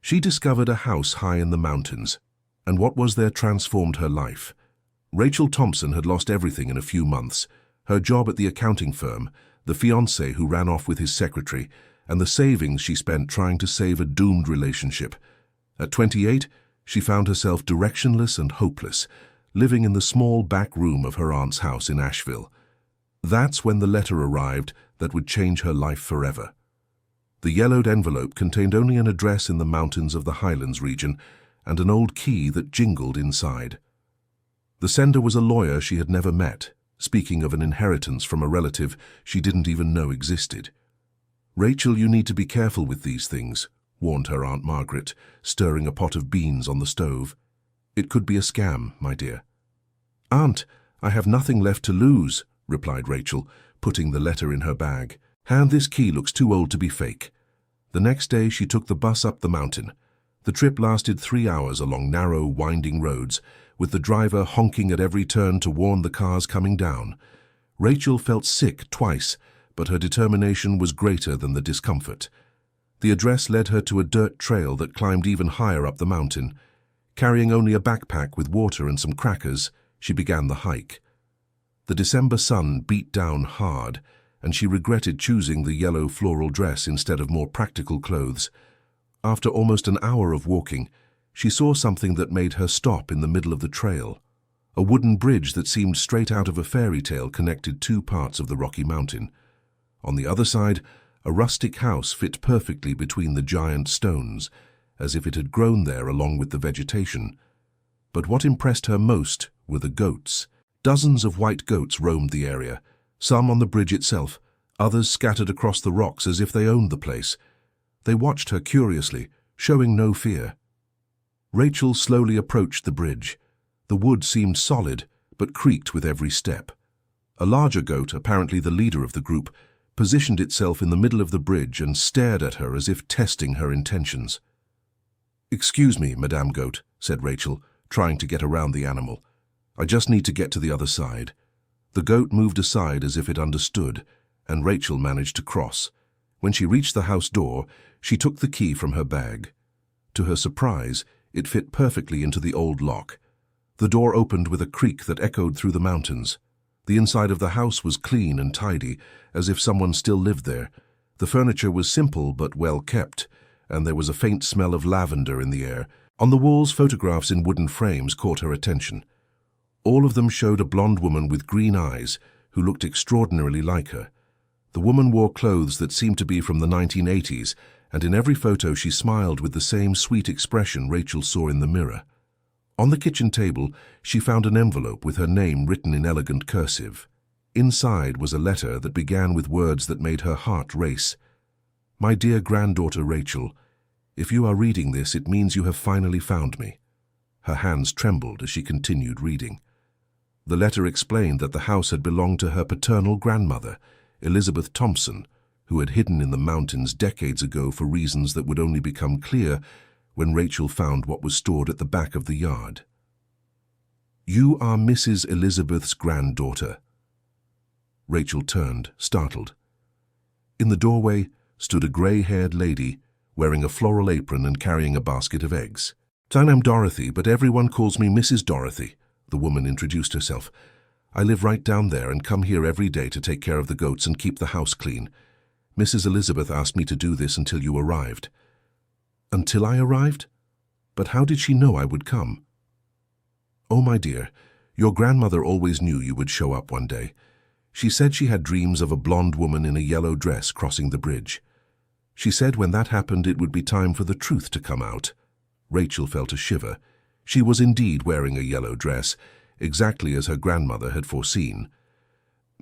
She discovered a house high in the mountains, and what was there transformed her life. Rachel Thompson had lost everything in a few months: her job at the accounting firm, the fiancé who ran off with his secretary, and the savings she spent trying to save a doomed relationship. At 28, she found herself directionless and hopeless, living in the small back room of her aunt's house in Asheville. That's when the letter arrived that would change her life forever. The yellowed envelope contained only an address in the mountains of the Highlands region and an old key that jingled inside. The sender was a lawyer she had never met, speaking of an inheritance from a relative she didn't even know existed. "Rachel, you need to be careful with these things," warned her Aunt Margaret, stirring a pot of beans on the stove. "It could be a scam, my dear." "Aunt, I have nothing left to lose," replied Rachel, putting the letter in her bag. "And this key looks too old to be fake." The next day she took the bus up the mountain. The trip lasted 3 hours along narrow, winding roads, with the driver honking at every turn to warn the cars coming down. Rachel felt sick twice, but her determination was greater than the discomfort. The address led her to a dirt trail that climbed even higher up the mountain. Carrying only a backpack with water and some crackers, she began the hike. The December sun beat down hard, and she regretted choosing the yellow floral dress instead of more practical clothes. After almost an hour of walking, she saw something that made her stop in the middle of the trail. A wooden bridge that seemed straight out of a fairy tale connected two parts of the Rocky Mountain. On the other side, a rustic house fit perfectly between the giant stones, as if it had grown there along with the vegetation. But what impressed her most were the goats. Dozens of white goats roamed the area, some on the bridge itself, others scattered across the rocks as if they owned the place. They watched her curiously, showing no fear. Rachel slowly approached the bridge. The wood seemed solid, but creaked with every step. A larger goat, apparently the leader of the group, positioned itself in the middle of the bridge and stared at her as if testing her intentions. "Excuse me, Madame Goat," said Rachel, trying to get around the animal. "I just need to get to the other side." The goat moved aside as if it understood, and Rachel managed to cross. When she reached the house door, she took the key from her bag. To her surprise, it fit perfectly into the old lock. The door opened with a creak that echoed through the mountains. The inside of the house was clean and tidy, as if someone still lived there. The furniture was simple but well kept, and there was a faint smell of lavender in the air. On the walls, photographs in wooden frames caught her attention. All of them showed a blonde woman with green eyes who looked extraordinarily like her. The woman wore clothes that seemed to be from the 1980s, and in every photo she smiled with the same sweet expression Rachel saw in the mirror. On the kitchen table, she found an envelope with her name written in elegant cursive. Inside was a letter that began with words that made her heart race. "My dear granddaughter Rachel, if you are reading this, it means you have finally found me." Her hands trembled as she continued reading. The letter explained that the house had belonged to her paternal grandmother, Elizabeth Thompson, who had hidden in the mountains decades ago for reasons that would only become clear when Rachel found what was stored at the back of the yard. "You are Mrs. Elizabeth's granddaughter." Rachel turned, startled. In the doorway stood a gray-haired lady wearing a floral apron and carrying a basket of eggs. "I'm Dorothy, but everyone calls me Mrs. Dorothy," the woman introduced herself. "I live right down there and come here every day to take care of the goats and keep the house clean. Mrs. Elizabeth asked me to do this until you arrived." "Until I arrived? But how did she know I would come?" "Oh, my dear, your grandmother always knew you would show up one day. She said she had dreams of a blonde woman in a yellow dress crossing the bridge. She said when that happened it would be time for the truth to come out." Rachel felt a shiver. She was indeed wearing a yellow dress, exactly as her grandmother had foreseen.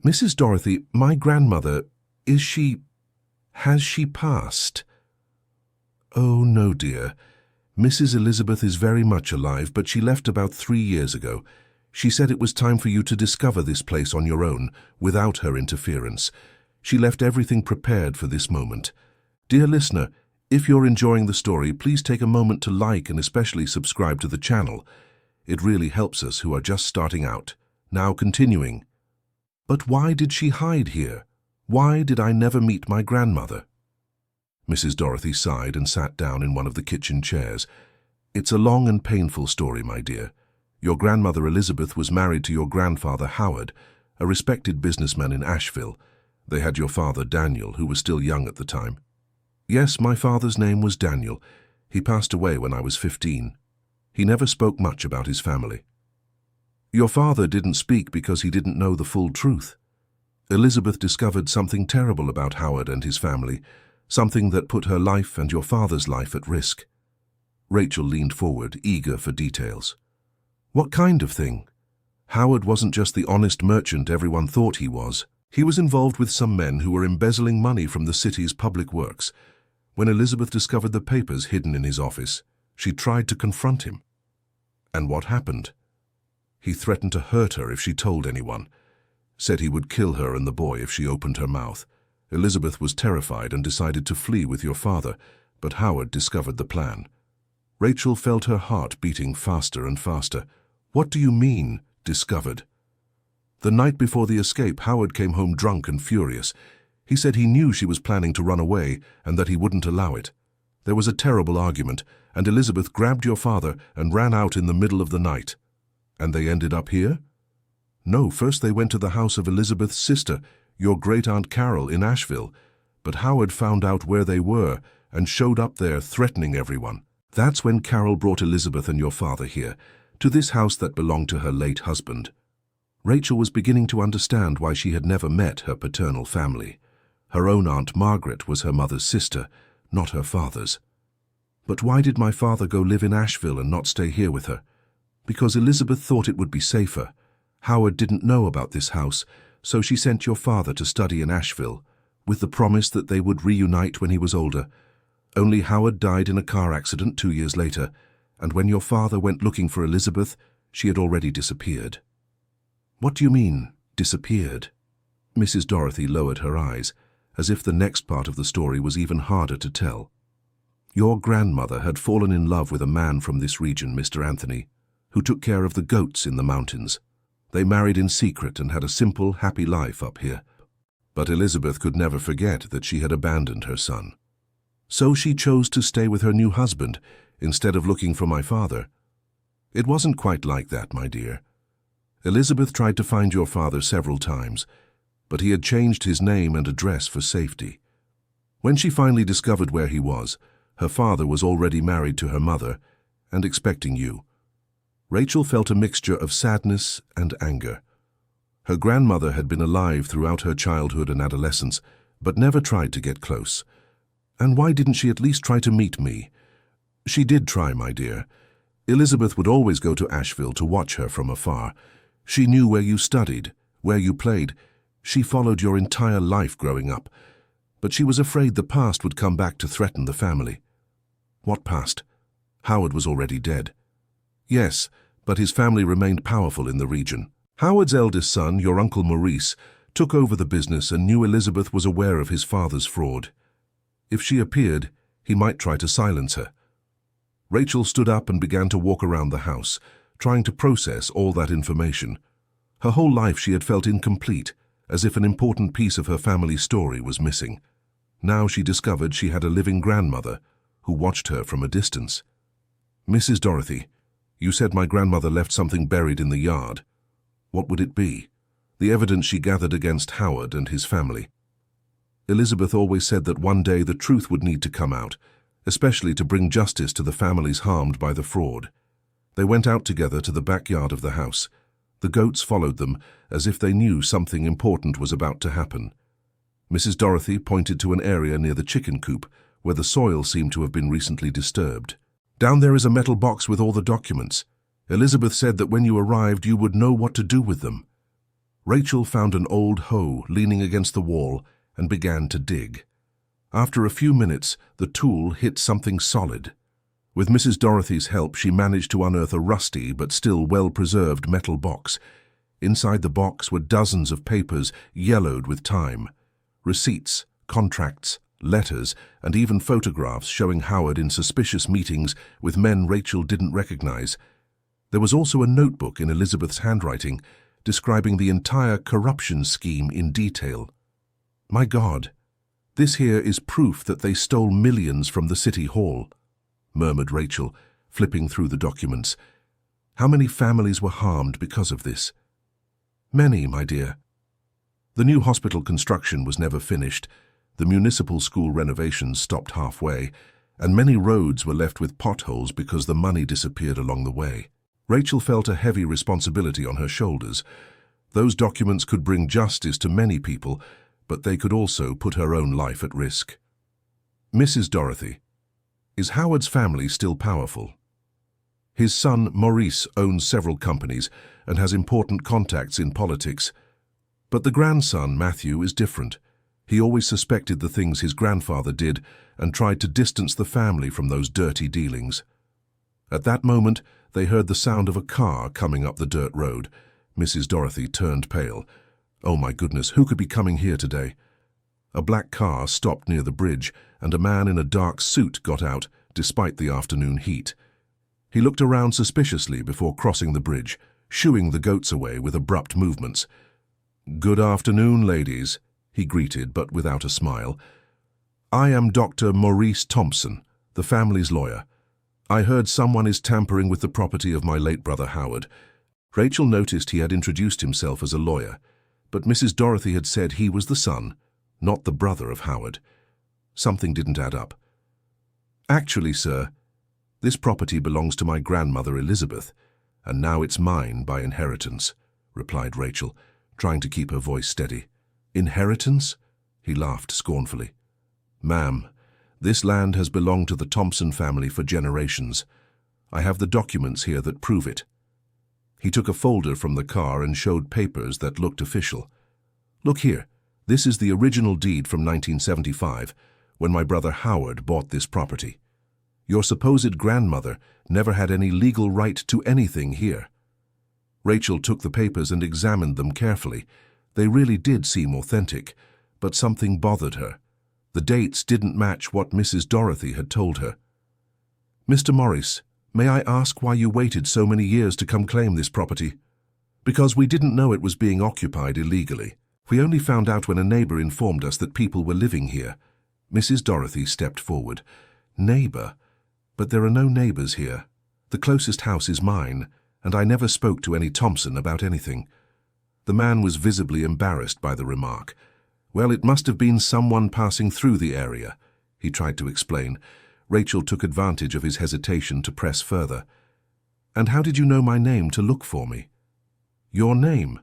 "Mrs. Dorothy, my grandmother, has she passed?" "Oh, no, dear. Mrs. Elizabeth is very much alive, but she left about 3 years ago. She said it was time for you to discover this place on your own, without her interference. She left everything prepared for this moment. Dear listener, if you're enjoying the story, please take a moment to like and especially subscribe to the channel. It really helps us who are just starting out. Now continuing. But why did she hide here? Why did I never meet my grandmother?" Mrs. Dorothy sighed and sat down in one of the kitchen chairs. It's a long and painful story, my dear. Your grandmother Elizabeth was married to your grandfather Howard, a respected businessman in Asheville. They had your father Daniel, who was still young at the time. Yes, my father's name was Daniel. He passed away when I was 15. He never spoke much about his family. Your father didn't speak because he didn't know the full truth. Elizabeth discovered something terrible about Howard and his family, something that put her life and your father's life at risk. Rachel leaned forward, eager for details. What kind of thing? Howard wasn't just the honest merchant everyone thought he was. He was involved with some men who were embezzling money from the city's public works. When Elizabeth discovered the papers hidden in his office, she tried to confront him. And what happened? He threatened to hurt her if she told anyone, said he would kill her and the boy if she opened her mouth. Elizabeth was terrified and decided to flee with your father, but Howard discovered the plan. Rachel felt her heart beating faster and faster. What do you mean, discovered? The night before the escape, Howard came home drunk and furious. He said he knew she was planning to run away and that he wouldn't allow it. There was a terrible argument, and Elizabeth grabbed your father and ran out in the middle of the night. And they ended up here? No, first they went to the house of Elizabeth's sister, your great-aunt Carol, in Asheville. But Howard found out where they were and showed up there threatening everyone. That's when Carol brought Elizabeth and your father here, to this house that belonged to her late husband. Rachel was beginning to understand why she had never met her paternal family. Her own Aunt Margaret was her mother's sister, not her father's. But why did my father go live in Asheville and not stay here with her? Because Elizabeth thought it would be safer. Howard didn't know about this house, so she sent your father to study in Asheville, with the promise that they would reunite when he was older. Only Howard died in a car accident 2 years later, and when your father went looking for Elizabeth, she had already disappeared. What do you mean, disappeared? Mrs. Dorothy lowered her eyes, as if the next part of the story was even harder to tell. Your grandmother had fallen in love with a man from this region, Mr. Anthony, who took care of the goats in the mountains. They married in secret and had a simple, happy life up here. But Elizabeth could never forget that she had abandoned her son. So she chose to stay with her new husband, instead of looking for my father. It wasn't quite like that, my dear. Elizabeth tried to find your father several times, but he had changed his name and address for safety. When she finally discovered where he was, her father was already married to her mother and expecting you. Rachel felt a mixture of sadness and anger. Her grandmother had been alive throughout her childhood and adolescence, but never tried to get close. And why didn't she at least try to meet me? She did try, my dear. Elizabeth would always go to Asheville to watch her from afar. She knew where you studied, where you played. She followed your entire life growing up. But she was afraid the past would come back to threaten the family. What past? Howard was already dead. Yes, but his family remained powerful in the region. Howard's eldest son, your Uncle Maurice, took over the business and knew Elizabeth was aware of his father's fraud. If she appeared, he might try to silence her. Rachel stood up and began to walk around the house, trying to process all that information. Her whole life she had felt incomplete, as if an important piece of her family's story was missing. Now she discovered she had a living grandmother who watched her from a distance. Mrs. Dorothy, you said my grandmother left something buried in the yard. What would it be? The evidence she gathered against Howard and his family. Elizabeth always said that one day the truth would need to come out, especially to bring justice to the families harmed by the fraud. They went out together to the backyard of the house. The goats followed them, as if they knew something important was about to happen. Mrs. Dorothy pointed to an area near the chicken coop, where the soil seemed to have been recently disturbed. Down there is a metal box with all the documents. Elizabeth said that when you arrived you would know what to do with them. Rachel found an old hoe leaning against the wall and began to dig. After a few minutes, the tool hit something solid. With Mrs. Dorothy's help, she managed to unearth a rusty but still well-preserved metal box. Inside the box were dozens of papers yellowed with time. Receipts, contracts, letters, and even photographs showing Howard in suspicious meetings with men Rachel didn't recognize. There was also a notebook in Elizabeth's handwriting describing the entire corruption scheme in detail. My God, "This here is proof that they stole millions from the City Hall," murmured Rachel, flipping through the documents. "How many families were harmed because of this?" "Many, my dear." The new hospital construction was never finished, the municipal school renovations stopped halfway, and many roads were left with potholes because the money disappeared along the way. Rachel felt a heavy responsibility on her shoulders. Those documents could bring justice to many people, but they could also put her own life at risk. "Mrs. Dorothy, is Howard's family still powerful?" "His son, Maurice, owns several companies and has important contacts in politics. But the grandson, Matthew, is different. He always suspected the things his grandfather did and tried to distance the family from those dirty dealings." At that moment, they heard the sound of a car coming up the dirt road. Mrs. Dorothy turned pale. Oh my goodness, who could be coming here today? A black car stopped near the bridge, and a man in a dark suit got out, despite the afternoon heat. He looked around suspiciously before crossing the bridge, shooing the goats away with abrupt movements. "Good afternoon, ladies," he greeted, but without a smile. "I am Dr. Maurice Thompson, the family's lawyer. I heard someone is tampering with the property of my late brother Howard." Rachel noticed he had introduced himself as a lawyer, but Mrs. Dorothy had said he was the son, not the brother of Howard. Something didn't add up. "Actually, sir, this property belongs to my grandmother Elizabeth, and now it's mine by inheritance," replied Rachel, trying to keep her voice steady. "Inheritance?" He laughed scornfully. "Ma'am, this land has belonged to the Thompson family for generations. I have the documents here that prove it." He took a folder from the car and showed papers that looked official. "Look here, this is the original deed from 1975, when my brother Howard bought this property. Your supposed grandmother never had any legal right to anything here." Rachel took the papers and examined them carefully. They really did seem authentic, but something bothered her. The dates didn't match what Mrs. Dorothy had told her. "Mr. Morris, may I ask why you waited so many years to come claim this property?" "Because we didn't know it was being occupied illegally. We only found out when a neighbor informed us that people were living here." Mrs. Dorothy stepped forward. "Neighbor? But there are no neighbors here. The closest house is mine, and I never spoke to any Thompson about anything." The man was visibly embarrassed by the remark. "Well, it must have been someone passing through the area," he tried to explain. Rachel took advantage of his hesitation to press further. "And how did you know my name to look for me?" "Your name?"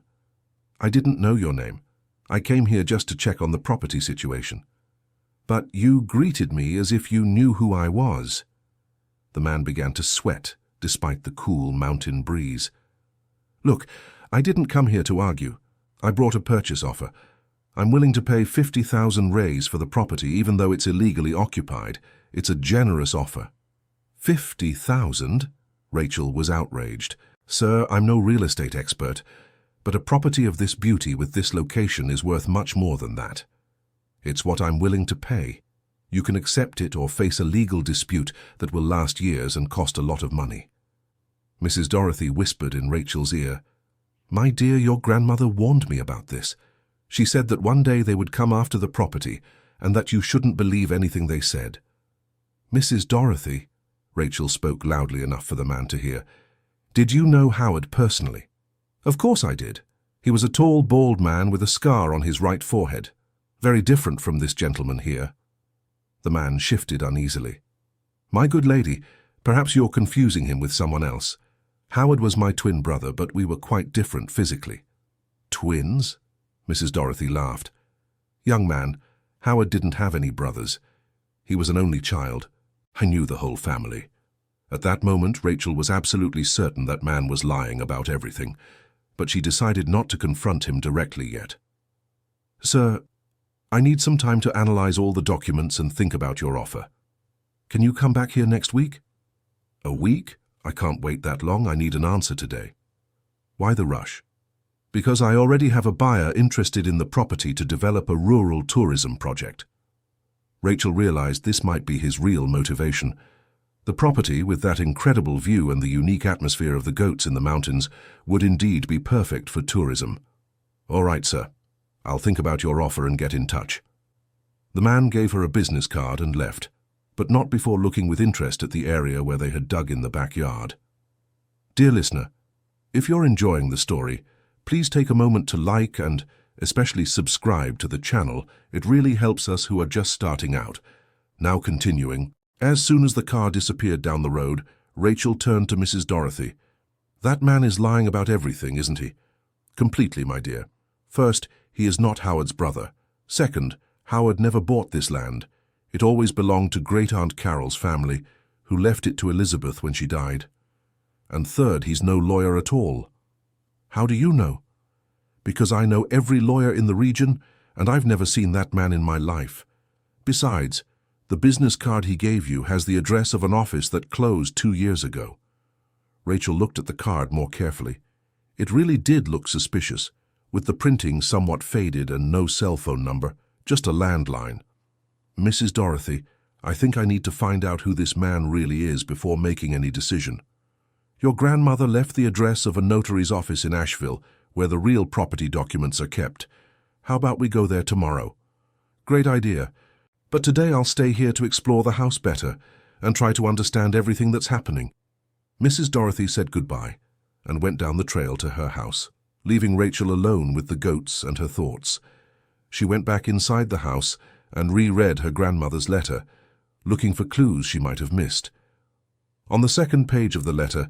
"I didn't know your name. I came here just to check on the property situation." "But you greeted me as if you knew who I was." The man began to sweat, despite the cool mountain breeze. "Look, I didn't come here to argue. I brought a purchase offer. I'm willing to pay 50,000 rays for the property, even though it's illegally occupied. It's a generous offer." 50,000? Rachel was outraged. "Sir, I'm no real estate expert, but a property of this beauty with this location is worth much more than that. It's what I'm willing to pay. You can accept it or face a legal dispute that will last years and cost a lot of money." Mrs. Dorothy whispered in Rachel's ear, "My dear, your grandmother warned me about this. She said that one day they would come after the property and that you shouldn't believe anything they said." "Mrs. Dorothy," Rachel spoke loudly enough for the man to hear, "did you know Howard personally?" "Of course I did. He was a tall, bald man with a scar on his right forehead. Very different from this gentleman here." The man shifted uneasily. "My good lady, perhaps you're confusing him with someone else. Howard was my twin brother, but we were quite different physically." "Twins?" Mrs. Dorothy laughed. "Young man, Howard didn't have any brothers. He was an only child. I knew the whole family." At that moment, Rachel was absolutely certain that man was lying about everything, but she decided not to confront him directly yet. "Sir, I need some time to analyze all the documents and think about your offer. Can you come back here next week?" "A week? I can't wait that long. I need an answer today." "Why the rush?" "Because I already have a buyer interested in the property to develop a rural tourism project." Rachel realized this might be his real motivation. The property, with that incredible view and the unique atmosphere of the goats in the mountains, would indeed be perfect for tourism. "All right, sir. I'll think about your offer and get in touch." The man gave her a business card and left, but not before looking with interest at the area where they had dug in the backyard. Dear listener, if you're enjoying the story, please take a moment to like and especially subscribe to the channel. It really helps us who are just starting out. Now continuing. As soon as the car disappeared down the road, Rachel turned to Mrs. Dorothy. That man is lying about everything, isn't he? Completely, my dear. First, he is not Howard's brother. Second, Howard never bought this land. It always belonged to Great-Aunt Carol's family, who left it to Elizabeth when she died. And third, he's no lawyer at all. How do you know? Because I know every lawyer in the region, and I've never seen that man in my life. Besides, the business card he gave you has the address of an office that closed 2 years ago. Rachel looked at the card more carefully. It really did look suspicious, with the printing somewhat faded and no cell phone number, just a landline. Mrs. Dorothy, I think I need to find out who this man really is before making any decision. Your grandmother left the address of a notary's office in Asheville, where the real property documents are kept. How about we go there tomorrow? Great idea. But today I'll stay here to explore the house better and try to understand everything that's happening. Mrs. Dorothy said goodbye and went down the trail to her house, leaving Rachel alone with the goats and her thoughts. She went back inside the house and reread her grandmother's letter, looking for clues she might have missed. On the second page of the letter,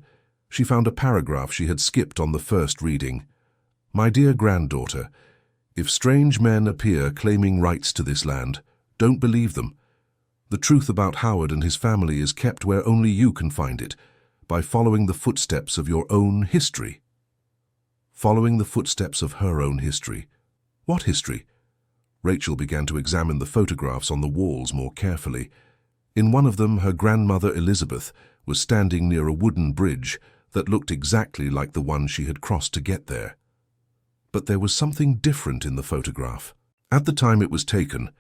she found a paragraph she had skipped on the first reading. My dear granddaughter, if strange men appear claiming rights to this land, don't believe them. The truth about Howard and his family is kept where only you can find it, by following the footsteps of your own history. Following the footsteps of her own history. What history? Rachel began to examine the photographs on the walls more carefully. In one of them, her grandmother Elizabeth was standing near a wooden bridge that looked exactly like the one she had crossed to get there. But there was something different in the photograph. At the time it was taken,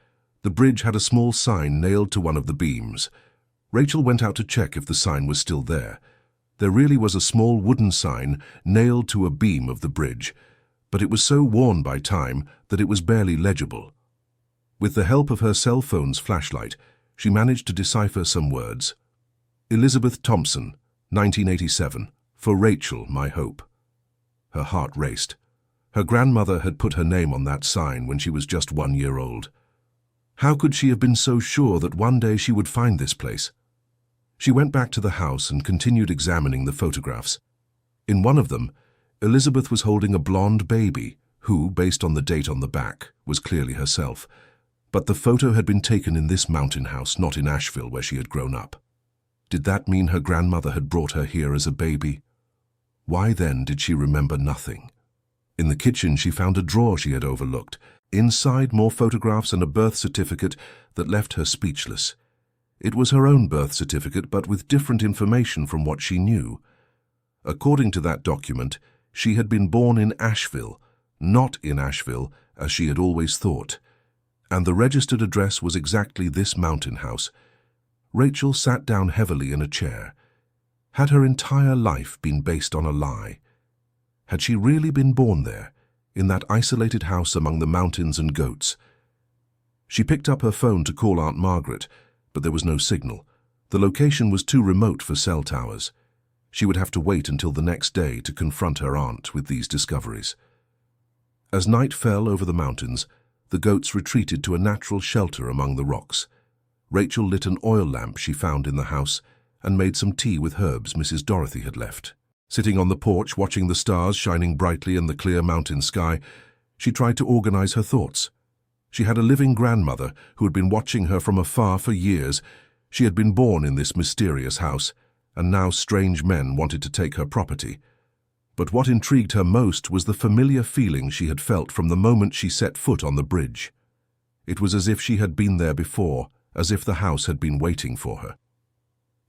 the bridge had a small sign nailed to one of the beams. Rachel went out to check if the sign was still there. There really was a small wooden sign nailed to a beam of the bridge, but it was so worn by time that it was barely legible. With the help of her cell phone's flashlight, she managed to decipher some words. Elizabeth Thompson, 1987, for Rachel, my hope. Her heart raced. Her grandmother had put her name on that sign when she was just 1 year old. How could she have been so sure that one day she would find this place? She went back to the house and continued examining the photographs. In one of them, Elizabeth was holding a blonde baby, who, based on the date on the back, was clearly herself. But the photo had been taken in this mountain house, not in Asheville, where she had grown up. Did that mean her grandmother had brought her here as a baby? Why then did she remember nothing? In the kitchen she found a drawer she had overlooked. Inside, more photographs and a birth certificate that left her speechless. It was her own birth certificate, but with different information from what she knew. According to that document, she had been born in Asheville, not in Asheville, as she had always thought. And the registered address was exactly this mountain house. Rachel sat down heavily in a chair. Had her entire life been based on a lie? Had she really been born there, in that isolated house among the mountains and goats? She picked up her phone to call Aunt Margaret, but there was no signal. The location was too remote for cell towers. She would have to wait until the next day to confront her aunt with these discoveries. As night fell over the mountains, the goats retreated to a natural shelter among the rocks. Rachel lit an oil lamp she found in the house and made some tea with herbs Mrs. Dorothy had left. Sitting on the porch, watching the stars shining brightly in the clear mountain sky, she tried to organize her thoughts. She had a living grandmother who had been watching her from afar for years. She had been born in this mysterious house, and now strange men wanted to take her property. But what intrigued her most was the familiar feeling she had felt from the moment she set foot on the bridge. It was as if she had been there before, as if the house had been waiting for her.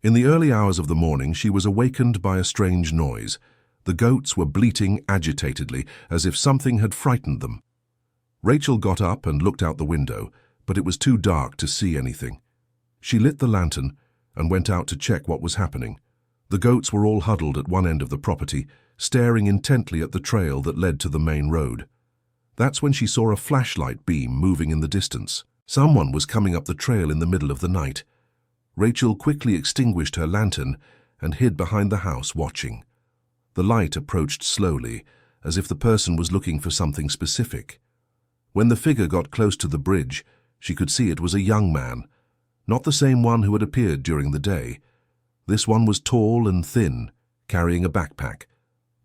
In the early hours of the morning, she was awakened by a strange noise. The goats were bleating agitatedly, as if something had frightened them. Rachel got up and looked out the window, but it was too dark to see anything. She lit the lantern and went out to check what was happening. The goats were all huddled at one end of the property, staring intently at the trail that led to the main road. That's when she saw a flashlight beam moving in the distance. Someone was coming up the trail in the middle of the night. Rachel quickly extinguished her lantern and hid behind the house watching. The light approached slowly, as if the person was looking for something specific. When the figure got close to the bridge, she could see it was a young man, not the same one who had appeared during the day. This one was tall and thin, carrying a backpack.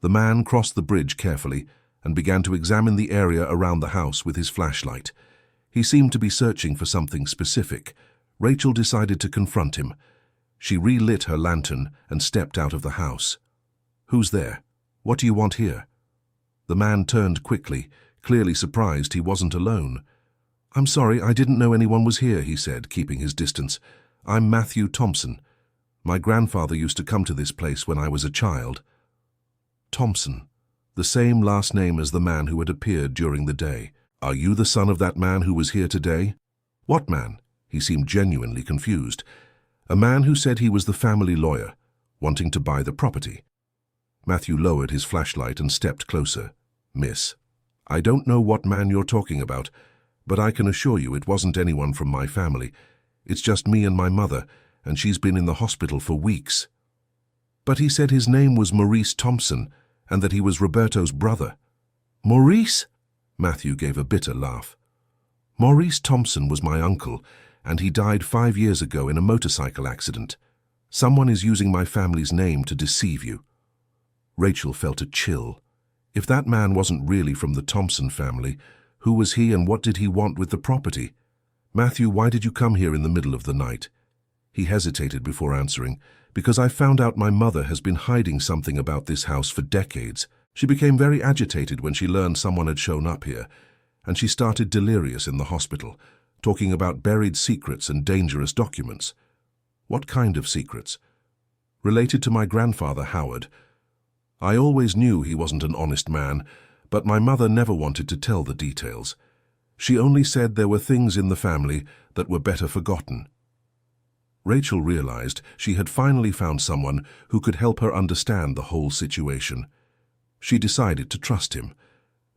The man crossed the bridge carefully and began to examine the area around the house with his flashlight. He seemed to be searching for something specific. Rachel decided to confront him. She relit her lantern and stepped out of the house. "Who's there? What do you want here?" The man turned quickly, clearly surprised he wasn't alone. "I'm sorry, I didn't know anyone was here," he said, keeping his distance. "I'm Matthew Thompson. My grandfather used to come to this place when I was a child." Thompson, the same last name as the man who had appeared during the day. "Are you the son of that man who was here today?" "What man?" He seemed genuinely confused. "A man who said he was the family lawyer, wanting to buy the property." Matthew lowered his flashlight and stepped closer. "Miss, I don't know what man you're talking about, but I can assure you it wasn't anyone from my family. It's just me and my mother, and she's been in the hospital for weeks." "But he said his name was Maurice Thompson, and that he was Roberto's brother." "Maurice?" Matthew gave a bitter laugh. "Maurice Thompson was my uncle, and he died 5 years ago in a motorcycle accident. Someone is using my family's name to deceive you." Rachel felt a chill. If that man wasn't really from the Thompson family, who was he and what did he want with the property? "Matthew, why did you come here in the middle of the night?" He hesitated before answering. "Because I found out my mother has been hiding something about this house for decades. She became very agitated when she learned someone had shown up here, and she started delirious in the hospital, talking about buried secrets and dangerous documents." "What kind of secrets?" "Related to my grandfather, Howard. I always knew he wasn't an honest man, but my mother never wanted to tell the details. She only said there were things in the family that were better forgotten." Rachel realized she had finally found someone who could help her understand the whole situation. She decided to trust him.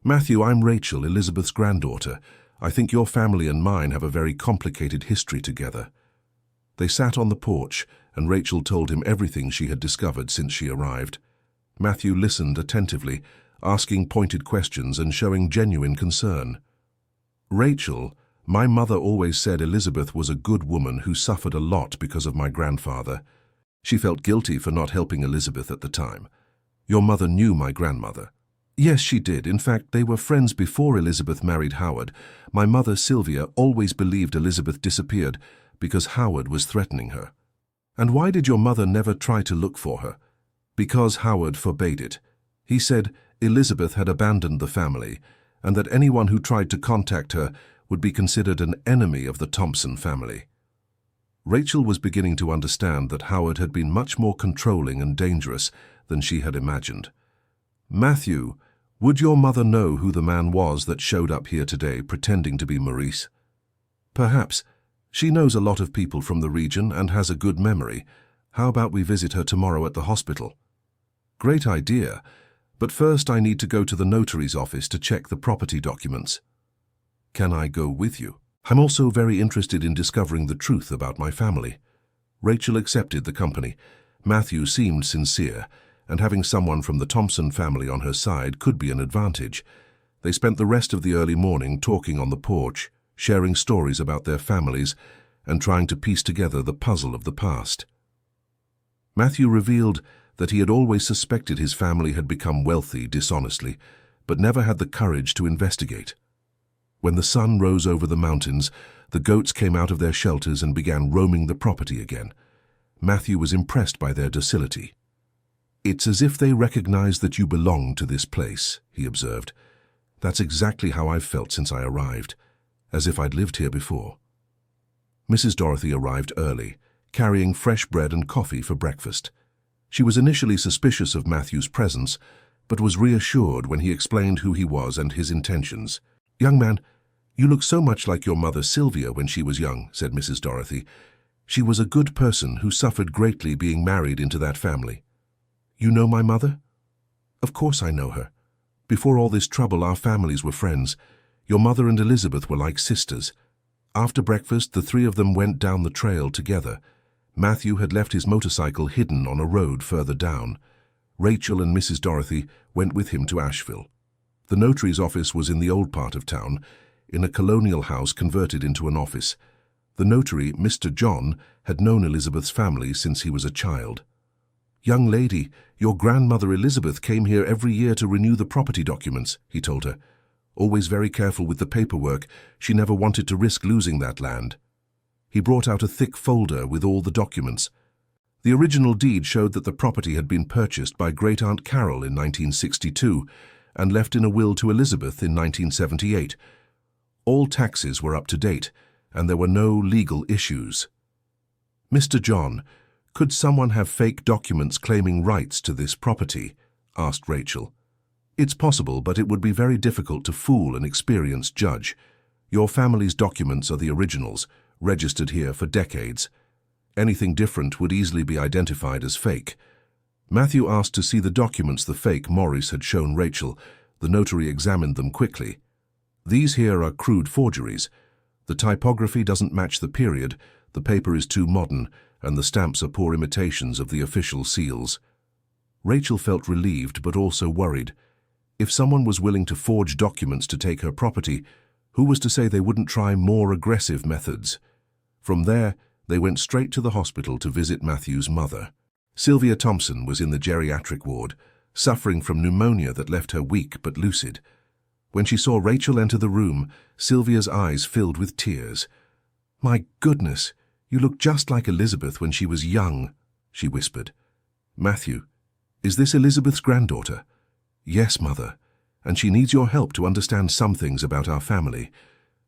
"Matthew, I'm Rachel, Elizabeth's granddaughter. I think your family and mine have a very complicated history together." They sat on the porch, and Rachel told him everything she had discovered since she arrived. Matthew listened attentively, asking pointed questions and showing genuine concern. "Rachel, my mother always said Elizabeth was a good woman who suffered a lot because of my grandfather. She felt guilty for not helping Elizabeth at the time. Your mother knew my grandmother." "Yes, she did. In fact, they were friends before Elizabeth married Howard. My mother, Sylvia, always believed Elizabeth disappeared because Howard was threatening her." "And why did your mother never try to look for her?" "Because Howard forbade it. He said Elizabeth had abandoned the family, and that anyone who tried to contact her would be considered an enemy of the Thompson family." Rachel was beginning to understand that Howard had been much more controlling and dangerous than she had imagined. "Matthew, would your mother know who the man was that showed up here today pretending to be Maurice?" "Perhaps. She knows a lot of people from the region and has a good memory. How about we visit her tomorrow at the hospital?" "Great idea, but first I need to go to the notary's office to check the property documents." "Can I go with you? I'm also very interested in discovering the truth about my family." Rachel accepted the company. Matthew seemed sincere, and having someone from the Thompson family on her side could be an advantage. They spent the rest of the early morning talking on the porch, sharing stories about their families, and trying to piece together the puzzle of the past. Matthew revealed that he had always suspected his family had become wealthy dishonestly, but never had the courage to investigate. When the sun rose over the mountains, the goats came out of their shelters and began roaming the property again. Matthew was impressed by their docility. "It's as if they recognize that you belong to this place," he observed. "That's exactly how I've felt since I arrived, as if I'd lived here before." Mrs. Dorothy arrived early, carrying fresh bread and coffee for breakfast. She was initially suspicious of Matthew's presence, but was reassured when he explained who he was and his intentions. "Young man, you look so much like your mother Sylvia when she was young," said Mrs. Dorothy. "She was a good person who suffered greatly being married into that family." "You know my mother?" "Of course I know her. Before all this trouble, our families were friends. Your mother and Elizabeth were like sisters. After breakfast, the three of them went down the trail together. Matthew had left his motorcycle hidden on a road further down. Rachel and Mrs. Dorothy went with him to Asheville. The notary's office was in the old part of town, in a colonial house converted into an office. The notary, Mr. John, had known Elizabeth's family since he was a child. "Young lady, your grandmother Elizabeth came here every year to renew the property documents," he told her. "Always very careful with the paperwork, she never wanted to risk losing that land." He brought out a thick folder with all the documents. The original deed showed that the property had been purchased by Great-Aunt Carol in 1962 and left in a will to Elizabeth in 1978. All taxes were up to date, and there were no legal issues. "Mr. John, could someone have fake documents claiming rights to this property?" asked Rachel. "It's possible, but it would be very difficult to fool an experienced judge. Your family's documents are the originals, registered here for decades. Anything different would easily be identified as fake." Matthew asked to see the documents the fake Morris had shown Rachel. The notary examined them quickly. "These here are crude forgeries. The typography doesn't match the period, the paper is too modern, and the stamps are poor imitations of the official seals." Rachel felt relieved but also worried. If someone was willing to forge documents to take her property, who was to say they wouldn't try more aggressive methods? From there, they went straight to the hospital to visit Matthew's mother. Sylvia Thompson was in the geriatric ward, suffering from pneumonia that left her weak but lucid. When she saw Rachel enter the room, Sylvia's eyes filled with tears. "My goodness, you look just like Elizabeth when she was young," she whispered. "Matthew, is this Elizabeth's granddaughter?" "Yes, Mother, and she needs your help to understand some things about our family."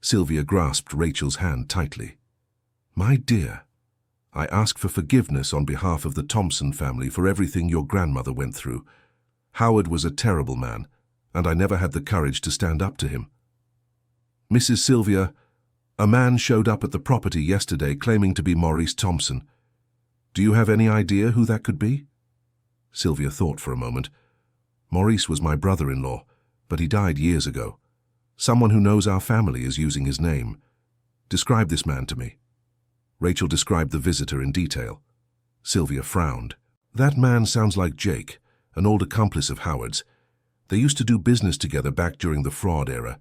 Sylvia grasped Rachel's hand tightly. "My dear, I ask for forgiveness on behalf of the Thompson family for everything your grandmother went through. Howard was a terrible man, and I never had the courage to stand up to him. Mrs. Sylvia, a man showed up at the property yesterday claiming to be Maurice Thompson. Do you have any idea who that could be?" Sylvia thought for a moment. "Maurice was my brother-in-law, but he died years ago. Someone who knows our family is using his name. Describe this man to me." Rachel described the visitor in detail. Sylvia frowned. "That man sounds like Jake, an old accomplice of Howard's. They used to do business together back during the fraud era.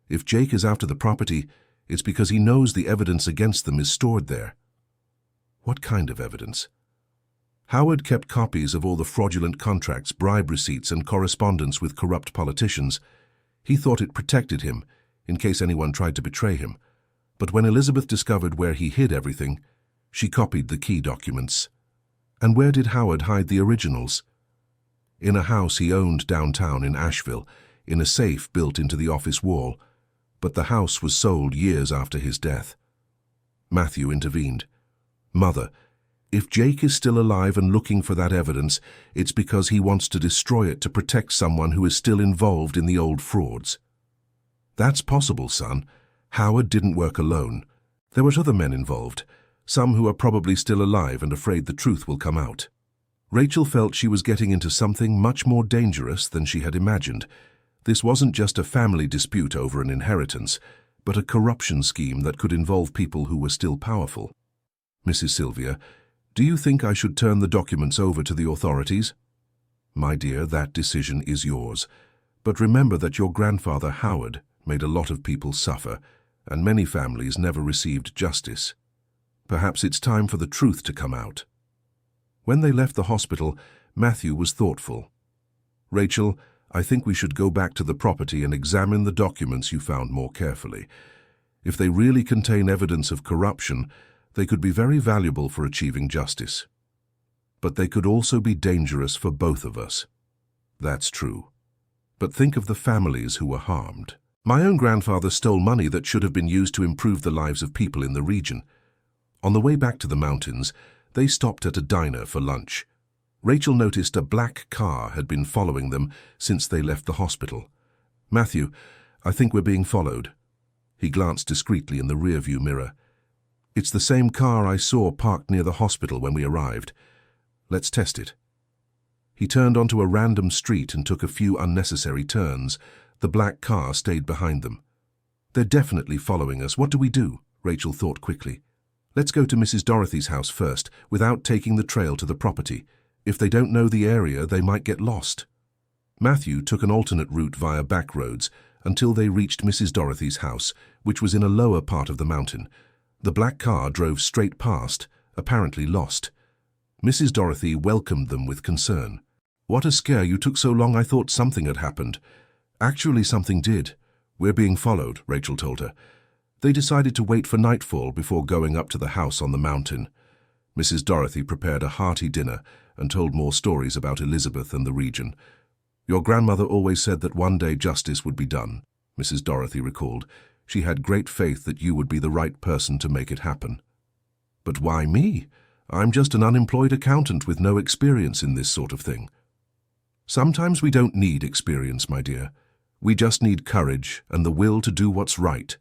If Jake is after the property, it's because he knows the evidence against them is stored there." "What kind of evidence?" "Howard kept copies of all the fraudulent contracts, bribe receipts, and correspondence with corrupt politicians. He thought it protected him, in case anyone tried to betray him. But when Elizabeth discovered where he hid everything, she copied the key documents." "And where did Howard hide the originals?" "In a house he owned downtown in Asheville, in a safe built into the office wall. But the house was sold years after his death." Matthew intervened. "Mother, if Jake is still alive and looking for that evidence, it's because he wants to destroy it to protect someone who is still involved in the old frauds." "That's possible, son. Howard didn't work alone. There were other men involved, some who are probably still alive and afraid the truth will come out." Rachel felt she was getting into something much more dangerous than she had imagined. This wasn't just a family dispute over an inheritance, but a corruption scheme that could involve people who were still powerful. "Mrs. Sylvia, do you think I should turn the documents over to the authorities?" "My dear, that decision is yours. But remember that your grandfather Howard made a lot of people suffer, and many families never received justice. Perhaps it's time for the truth to come out." When they left the hospital, Matthew was thoughtful. "Rachel, I think we should go back to the property and examine the documents you found more carefully. If they really contain evidence of corruption, they could be very valuable for achieving justice. But they could also be dangerous for both of us." "That's true. But think of the families who were harmed. My own grandfather stole money that should have been used to improve the lives of people in the region." On the way back to the mountains, they stopped at a diner for lunch. Rachel noticed a black car had been following them since they left the hospital. "Matthew, I think we're being followed." He glanced discreetly in the rearview mirror. "It's the same car I saw parked near the hospital when we arrived. Let's test it." He turned onto a random street and took a few unnecessary turns. The black car stayed behind them. "They're definitely following us. What do we do?" Rachel thought quickly. Let's go to Mrs. Dorothy's house first, without taking the trail to the property. If they don't know the area, they might get lost. Matthew took an alternate route via back roads until they reached Mrs. Dorothy's house, which was in a lower part of the mountain. The black car drove straight past, apparently lost. Mrs. Dorothy welcomed them with concern. "What a scare, you took so long I thought something had happened." "Actually, something did. We're being followed," Rachel told her. They decided to wait for nightfall before going up to the house on the mountain. Mrs. Dorothy prepared a hearty dinner and told more stories about Elizabeth and the region. "Your grandmother always said that one day justice would be done," Mrs. Dorothy recalled. "She had great faith that you would be the right person to make it happen." "But why me? I'm just an unemployed accountant with no experience in this sort of thing." "Sometimes we don't need experience, my dear. We just need courage and the will to do what's right."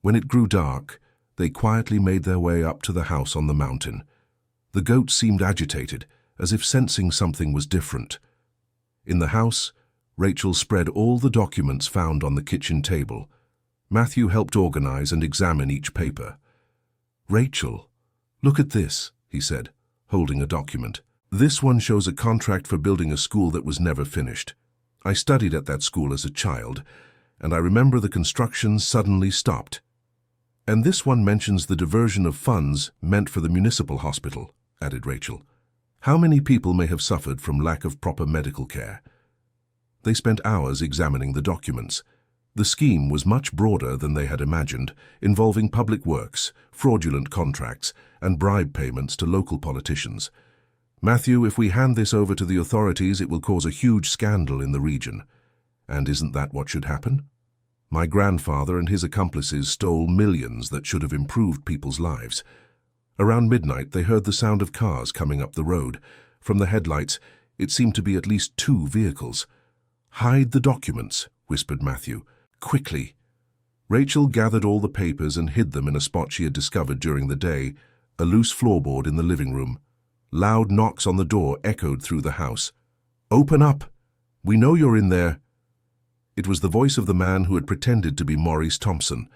When it grew dark, they quietly made their way up to the house on the mountain. The goat seemed agitated, as if sensing something was different. In the house, Rachel spread all the documents found on the kitchen table. Matthew helped organize and examine each paper. "Rachel, look at this," he said, holding a document. "This one shows a contract for building a school that was never finished. I studied at that school as a child, and I remember the construction suddenly stopped. And this one mentions the diversion of funds meant for the municipal hospital," added Rachel. "How many people may have suffered from lack of proper medical care?" They spent hours examining the documents. The scheme was much broader than they had imagined, involving public works, fraudulent contracts, and bribe payments to local politicians. "Matthew, if we hand this over to the authorities, it will cause a huge scandal in the region." "And isn't that what should happen? My grandfather and his accomplices stole millions that should have improved people's lives." Around midnight, they heard the sound of cars coming up the road. From the headlights, it seemed to be at least 2 vehicles. "Hide the documents," whispered Matthew. "Quickly." Rachel gathered all the papers and hid them in a spot she had discovered during the day, a loose floorboard in the living room. Loud knocks on the door echoed through the house. "Open up! We know you're in there." It was the voice of the man who had pretended to be Maurice Thompson.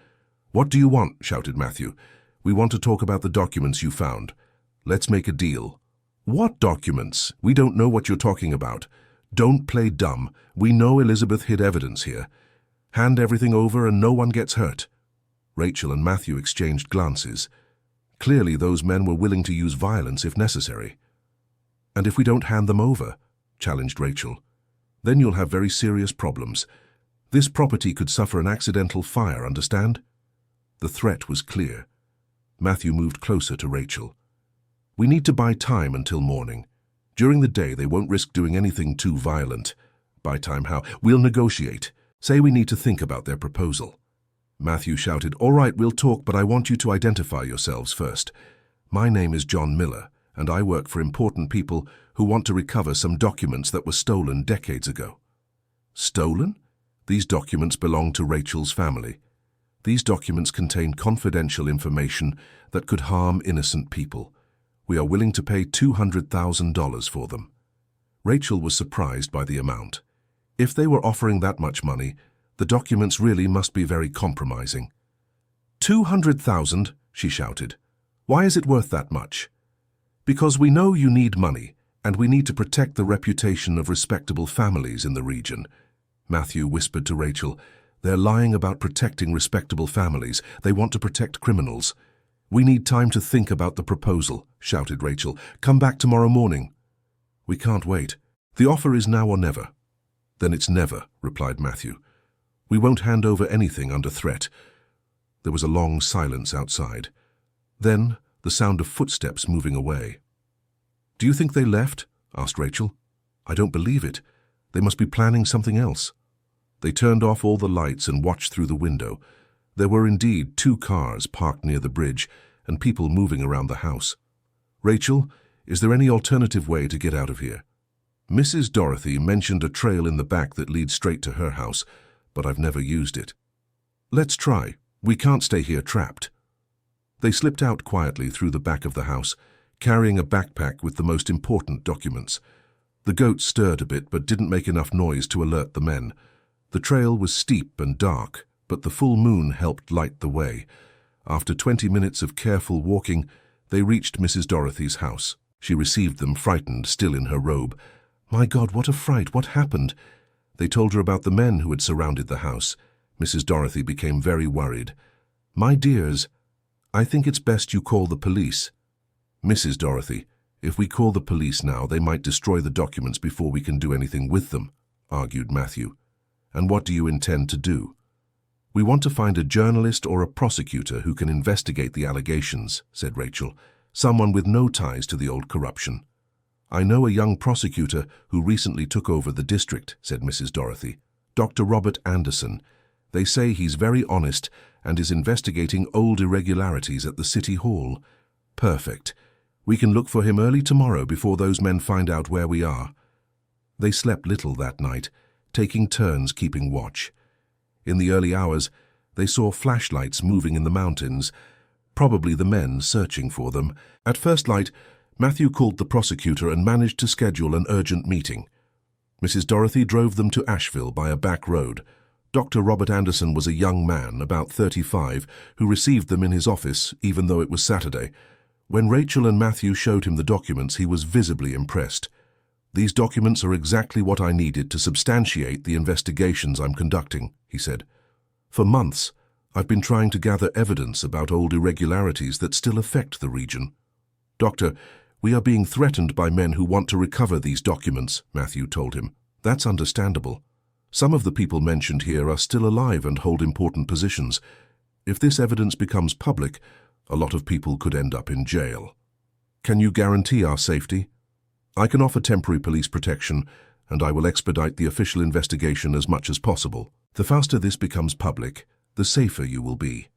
"What do you want?" shouted Matthew. "We want to talk about the documents you found. Let's make a deal." "What documents? We don't know what you're talking about." "Don't play dumb. We know Elizabeth hid evidence here. Hand everything over and no one gets hurt." Rachel and Matthew exchanged glances. Clearly, those men were willing to use violence if necessary. "And if we don't hand them over?" challenged Rachel. "Then you'll have very serious problems. This property could suffer an accidental fire, understand?" The threat was clear. Matthew moved closer to Rachel. "We need to buy time until morning. During the day, they won't risk doing anything too violent." "Buy time how?" "We'll negotiate. Say we need to think about their proposal." Matthew shouted, "All right, we'll talk, but I want you to identify yourselves first. My name is John Miller, and I work for important people who want to recover some documents that were stolen decades ago." "Stolen?" "These documents belong to Rachel's family. These documents contain confidential information that could harm innocent people. We are willing to pay $200,000 for them." Rachel was surprised by the amount. If they were offering that much money, the documents really must be very compromising. "200,000, she shouted. "Why is it worth that much?" "Because we know you need money, and we need to protect the reputation of respectable families in the region." Matthew whispered to Rachel, "They're lying about protecting respectable families. They want to protect criminals." "We need time to think about the proposal," shouted Rachel. "Come back tomorrow morning." "We can't wait. The offer is now or never." "Then it's never," replied Matthew. "We won't hand over anything under threat." There was a long silence outside. Then the sound of footsteps moving away. "Do you think they left?" asked Rachel. "I don't believe it. They must be planning something else." They turned off all the lights and watched through the window. There were indeed 2 cars parked near the bridge and people moving around the house. "Rachel, is there any alternative way to get out of here?" "Mrs. Dorothy mentioned a trail in the back that leads straight to her house, but I've never used it." "Let's try. We can't stay here trapped." They slipped out quietly through the back of the house, carrying a backpack with the most important documents. The goat stirred a bit but didn't make enough noise to alert the men. The trail was steep and dark, but the full moon helped light the way. After 20 minutes of careful walking, they reached Mrs. Dorothy's house. She received them, frightened, still in her robe. "My God, what a fright! What happened?" They told her about the men who had surrounded the house. Mrs. Dorothy became very worried. "My dears, I think it's best you call the police." "Mrs. Dorothy, if we call the police now, they might destroy the documents before we can do anything with them," argued Matthew. "And what do you intend to do?" "We want to find a journalist or a prosecutor who can investigate the allegations," said Rachel. "Someone with no ties to the old corruption." "I know a young prosecutor who recently took over the district," said Mrs. Dorothy. "Dr. Robert Anderson. They say he's very honest and is investigating old irregularities at the City Hall." "Perfect. We can look for him early tomorrow before those men find out where we are." They slept little that night, taking turns keeping watch. In the early hours, they saw flashlights moving in the mountains, probably the men searching for them. At first light, Matthew called the prosecutor and managed to schedule an urgent meeting. Mrs. Dorothy drove them to Asheville by a back road. Dr. Robert Anderson was a young man, about 35, who received them in his office, even though it was Saturday. When Rachel and Matthew showed him the documents, he was visibly impressed. "These documents are exactly what I needed to substantiate the investigations I'm conducting," he said. "For months, I've been trying to gather evidence about old irregularities that still affect the region." "Doctor, we are being threatened by men who want to recover these documents," Matthew told him. "That's understandable. Some of the people mentioned here are still alive and hold important positions. If this evidence becomes public, a lot of people could end up in jail. Can you guarantee our safety?" "I can offer temporary police protection, and I will expedite the official investigation as much as possible. The faster this becomes public, the safer you will be."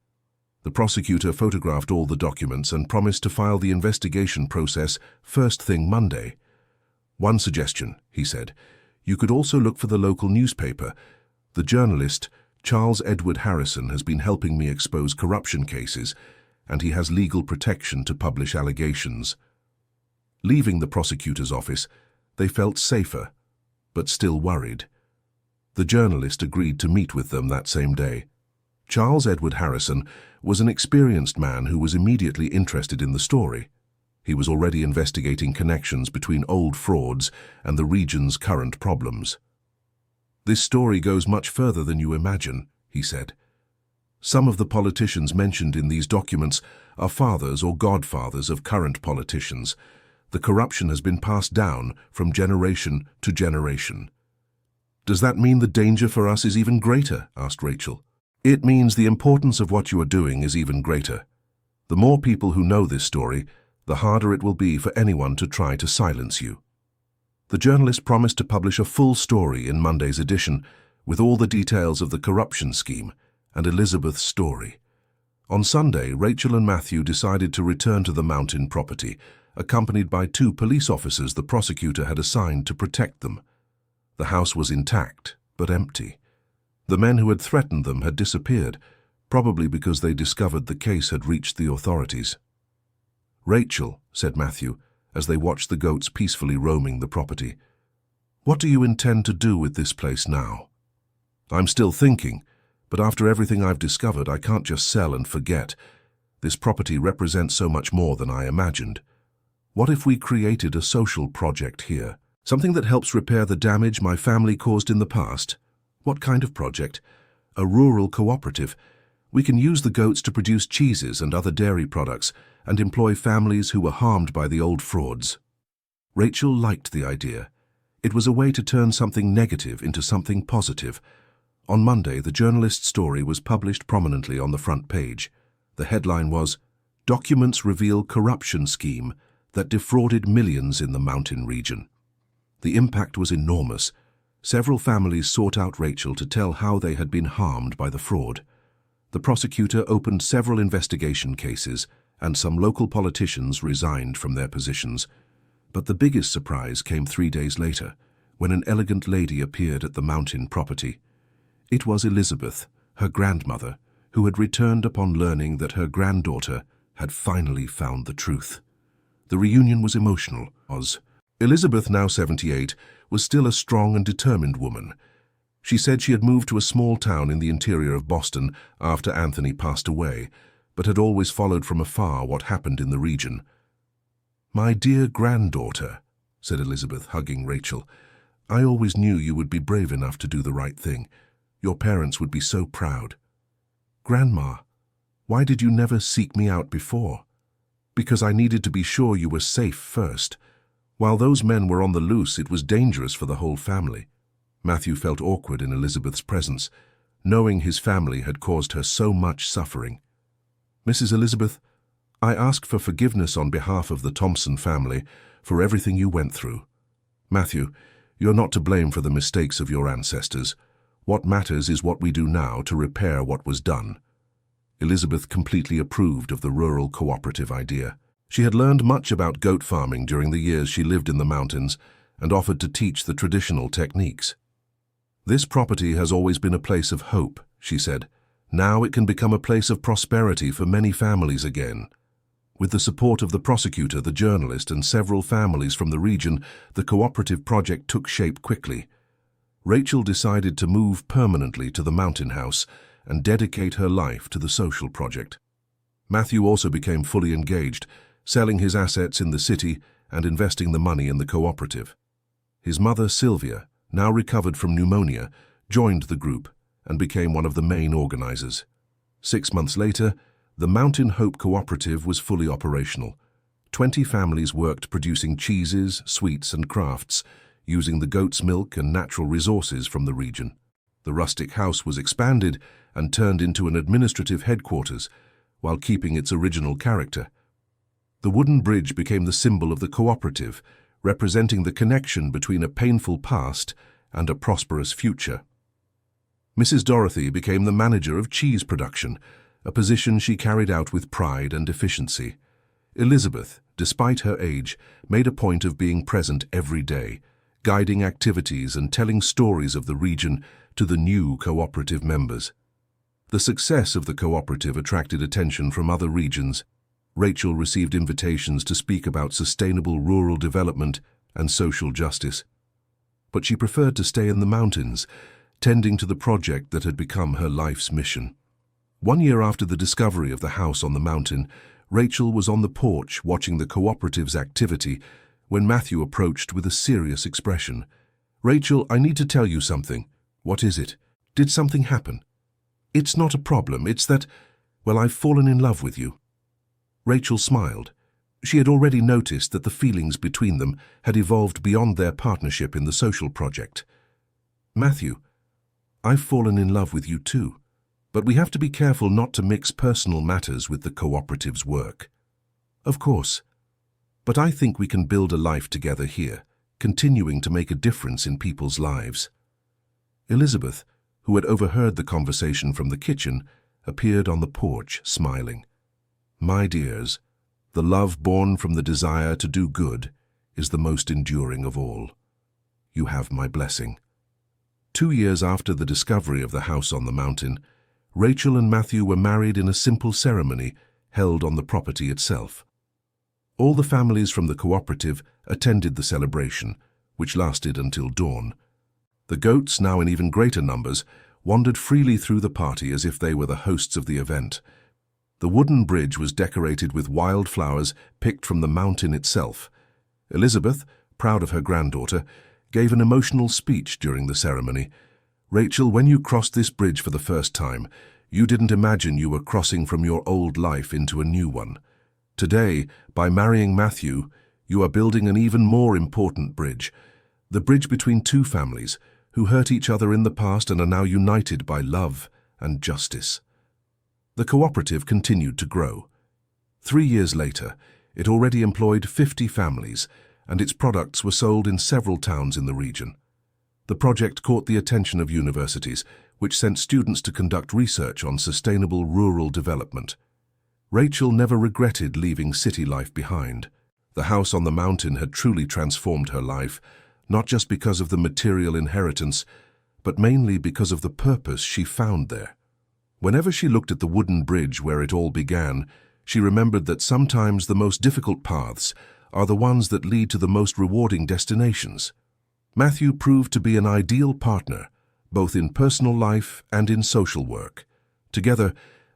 The prosecutor photographed all the documents and promised to file the investigation process first thing Monday. "One suggestion," he said. "You could also look for the local newspaper. The journalist, Charles Edward Harrison, has been helping me expose corruption cases, and he has legal protection to publish allegations." Leaving the prosecutor's office, they felt safer, but still worried. The journalist agreed to meet with them that same day. Charles Edward Harrison was an experienced man who was immediately interested in the story. He was already investigating connections between old frauds and the region's current problems. "This story goes much further than you imagine," he said. "Some of the politicians mentioned in these documents are fathers or godfathers of current politicians. The corruption has been passed down from generation to generation." "Does that mean the danger for us is even greater?" asked Rachel. "It means the importance of what you are doing is even greater. The more people who know this story, the harder it will be for anyone to try to silence you." The journalist promised to publish a full story in Monday's edition, with all the details of the corruption scheme and Elizabeth's story. On Sunday, Rachel and Matthew decided to return to the mountain property, accompanied by 2 police officers the prosecutor had assigned to protect them. The house was intact, but empty. The men who had threatened them had disappeared, probably because they discovered the case had reached the authorities. "Rachel," said Matthew, as they watched the goats peacefully roaming the property, "what do you intend to do with this place now?" "I'm still thinking, but after everything I've discovered, I can't just sell and forget. This property represents so much more than I imagined. What if we created a social project here? Something that helps repair the damage my family caused in the past?" "What kind of project?" "A rural cooperative. We can use the goats to produce cheeses and other dairy products and employ families who were harmed by the old frauds." Rachel liked the idea. It was a way to turn something negative into something positive. On Monday, the journalist's story was published prominently on the front page. The headline was, "Documents Reveal Corruption Scheme That Defrauded Millions in the Mountain Region." The impact was enormous. Several families sought out Rachel to tell how they had been harmed by the fraud. The prosecutor opened several investigation cases, and some local politicians resigned from their positions. But the biggest surprise came 3 days later, when an elegant lady appeared at the mountain property. It was Elizabeth, her grandmother, who had returned upon learning that her granddaughter had finally found the truth. The reunion was emotional, as Elizabeth, now 78, was still a strong and determined woman. She said she had moved to a small town in the interior of Boston after Anthony passed away, but had always followed from afar what happened in the region. "My dear granddaughter," said Elizabeth, hugging Rachel, "I always knew you would be brave enough to do the right thing. Your parents would be so proud." "Grandma, why did you never seek me out before?" "Because I needed to be sure you were safe first. While those men were on the loose, it was dangerous for the whole family." Matthew felt awkward in Elizabeth's presence, knowing his family had caused her so much suffering. "Mrs. Elizabeth, I ask for forgiveness on behalf of the Thompson family for everything you went through. Matthew, you're not to blame for the mistakes of your ancestors. What matters is what we do now to repair what was done." Elizabeth completely approved of the rural cooperative idea. She had learned much about goat farming during the years she lived in the mountains and offered to teach the traditional techniques. "This property has always been a place of hope," she said. "Now it can become a place of prosperity for many families again." With the support of the prosecutor, the journalist, and several families from the region, the cooperative project took shape quickly. Rachel decided to move permanently to the mountain house and dedicate her life to the social project. Matthew also became fully engaged, selling his assets in the city and investing the money in the cooperative. His mother, Sylvia, now recovered from pneumonia, joined the group and became one of the main organizers. 6 months later, the Mountain Hope Cooperative was fully operational. 20 families worked producing cheeses, sweets, and crafts, using the goat's milk and natural resources from the region. The rustic house was expanded and turned into an administrative headquarters, while keeping its original character. The wooden bridge became the symbol of the cooperative, representing the connection between a painful past and a prosperous future. Mrs. Dorothy became the manager of cheese production, a position she carried out with pride and efficiency. Elizabeth, despite her age, made a point of being present every day, guiding activities and telling stories of the region to the new cooperative members. The success of the cooperative attracted attention from other regions. Rachel received invitations to speak about sustainable rural development and social justice. But she preferred to stay in the mountains, tending to the project that had become her life's mission. 1 year after the discovery of the house on the mountain, Rachel was on the porch watching the cooperative's activity when Matthew approached with a serious expression. "Rachel, I need to tell you something." "What is it? Did something happen?" "It's not a problem, it's that, well, I've fallen in love with you." Rachel smiled. She had already noticed that the feelings between them had evolved beyond their partnership in the social project. "Matthew, I've fallen in love with you too. But we have to be careful not to mix personal matters with the cooperative's work." "Of course. But I think we can build a life together here, continuing to make a difference in people's lives." Elizabeth, who had overheard the conversation from the kitchen, appeared on the porch, smiling. "My dears, the love born from the desire to do good is the most enduring of all. You have my blessing." 2 years after the discovery of the house on the mountain, Rachel and Matthew were married in a simple ceremony held on the property itself. All the families from the cooperative attended the celebration, which lasted until dawn. The goats, now in even greater numbers, wandered freely through the party as if they were the hosts of the event. The wooden bridge was decorated with wildflowers picked from the mountain itself. Elizabeth, proud of her granddaughter, gave an emotional speech during the ceremony. "Rachel, when you crossed this bridge for the first time, you didn't imagine you were crossing from your old life into a new one. Today, by marrying Matthew, you are building an even more important bridge, the bridge between two families who hurt each other in the past and are now united by love and justice." The cooperative continued to grow. 3 years later, it already employed 50 families, and its products were sold in several towns in the region. The project caught the attention of universities, which sent students to conduct research on sustainable rural development. Rachel never regretted leaving city life behind. The house on the mountain had truly transformed her life, not just because of the material inheritance, but mainly because of the purpose she found there. Whenever she looked at the wooden bridge where it all began, she remembered that sometimes the most difficult paths are the ones that lead to the most rewarding destinations. Matthew proved to be an ideal partner, both in personal life and in social work. Together,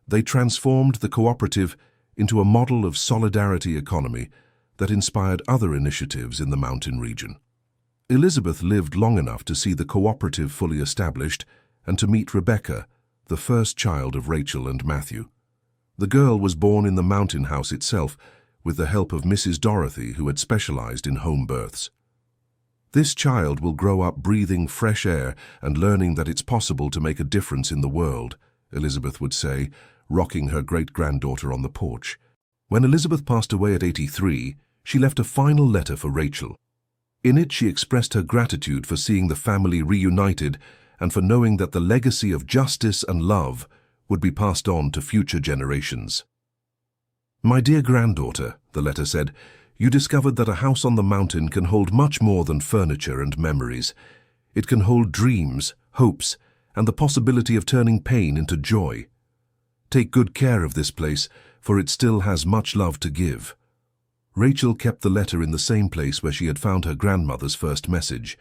They transformed the cooperative into a model of solidarity economy that inspired other initiatives in the mountain region. Elizabeth lived long enough to see the cooperative fully established and to meet Rebecca, the first child of Rachel and Matthew. The girl was born in the mountain house itself with the help of Mrs. Dorothy, who had specialized in home births. This child will grow up breathing fresh air and learning that it's possible to make a difference in the world, Elizabeth would say, rocking her great-granddaughter on the porch. When Elizabeth passed away at 83, she left a final letter for Rachel. In it, she expressed her gratitude for seeing the family reunited and for knowing that the legacy of justice and love would be passed on to future generations. "My dear granddaughter," the letter said, "you discovered that a house on the mountain can hold much more than furniture and memories. It can hold dreams, hopes, and the possibility of turning pain into joy. Take good care of this place, for it still has much love to give." Rachel kept the letter in the same place where she had found her grandmother's first message.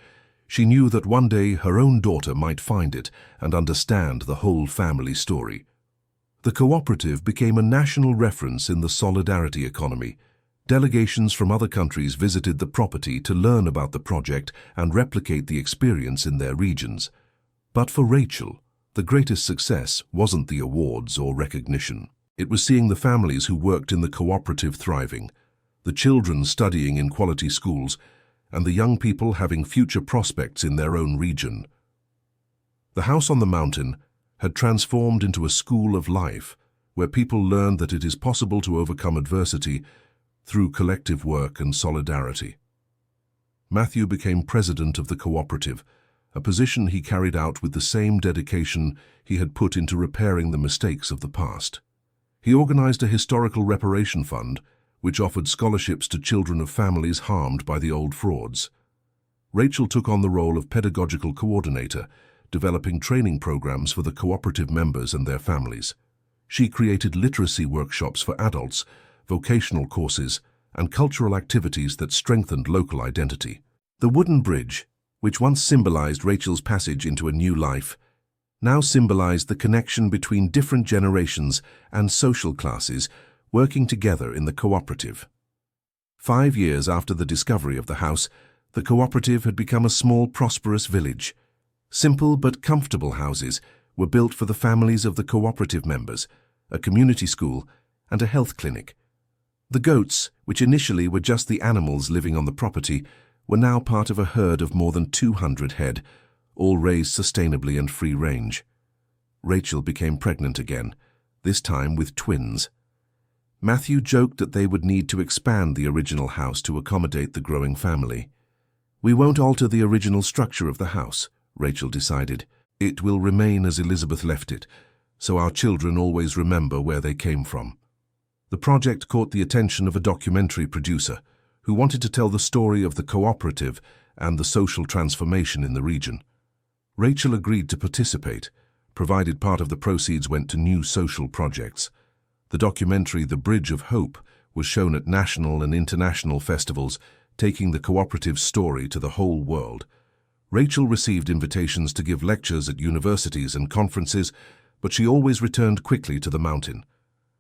She knew that one day her own daughter might find it and understand the whole family story. The cooperative became a national reference in the solidarity economy. Delegations from other countries visited the property to learn about the project and replicate the experience in their regions. But for Rachel, the greatest success wasn't the awards or recognition. It was seeing the families who worked in the cooperative thriving, the children studying in quality schools, and the young people having future prospects in their own region. The house on the mountain had transformed into a school of life where people learned that it is possible to overcome adversity through collective work and solidarity. Matthew became president of the cooperative, a position he carried out with the same dedication he had put into repairing the mistakes of the past. He organized a historical reparation fund which offered scholarships to children of families harmed by the old frauds. Rachel took on the role of pedagogical coordinator, developing training programs for the cooperative members and their families. She created literacy workshops for adults, vocational courses, and cultural activities that strengthened local identity. The wooden bridge, which once symbolized Rachel's passage into a new life, now symbolized the connection between different generations and social classes working together in the cooperative. 5 years after the discovery of the house, the cooperative had become a small, prosperous village. Simple but comfortable houses were built for the families of the cooperative members, a community school, and a health clinic. The goats, which initially were just the animals living on the property, were now part of a herd of more than 200 head, all raised sustainably and free range. Rachel became pregnant again, this time with twins. Matthew joked that they would need to expand the original house to accommodate the growing family. "We won't alter the original structure of the house," Rachel decided. "It will remain as Elizabeth left it, so our children always remember where they came from." The project caught the attention of a documentary producer who wanted to tell the story of the cooperative and the social transformation in the region. Rachel agreed to participate, provided part of the proceeds went to new social projects. The documentary The Bridge of Hope was shown at national and international festivals, taking the cooperative's story to the whole world. Rachel received invitations to give lectures at universities and conferences, but she always returned quickly to the mountain.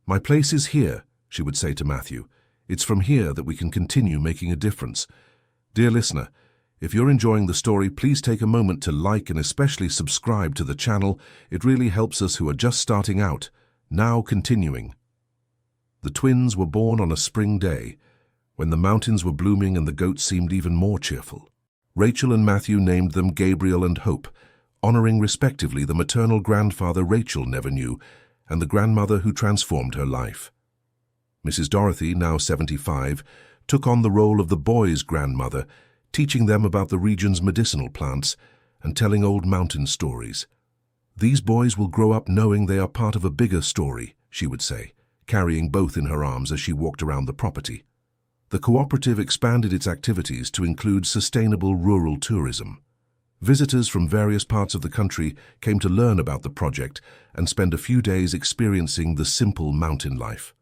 "My place is here," she would say to Matthew. "It's from here that we can continue making a difference." Dear listener, if you're enjoying the story, please take a moment to like and especially subscribe to the channel. It really helps us who are just starting out. Now continuing. The twins were born on a spring day, when the mountains were blooming and the goats seemed even more cheerful. Rachel and Matthew named them Gabriel and Hope, honoring respectively the maternal grandfather Rachel never knew and the grandmother who transformed her life. Mrs. Dorothy, now 75, took on the role of the boys' grandmother, teaching them about the region's medicinal plants and telling old mountain stories. "These boys will grow up knowing they are part of a bigger story," she would say, carrying both in her arms as she walked around the property. The cooperative expanded its activities to include sustainable rural tourism. Visitors from various parts of the country came to learn about the project and spend a few days experiencing the simple mountain life.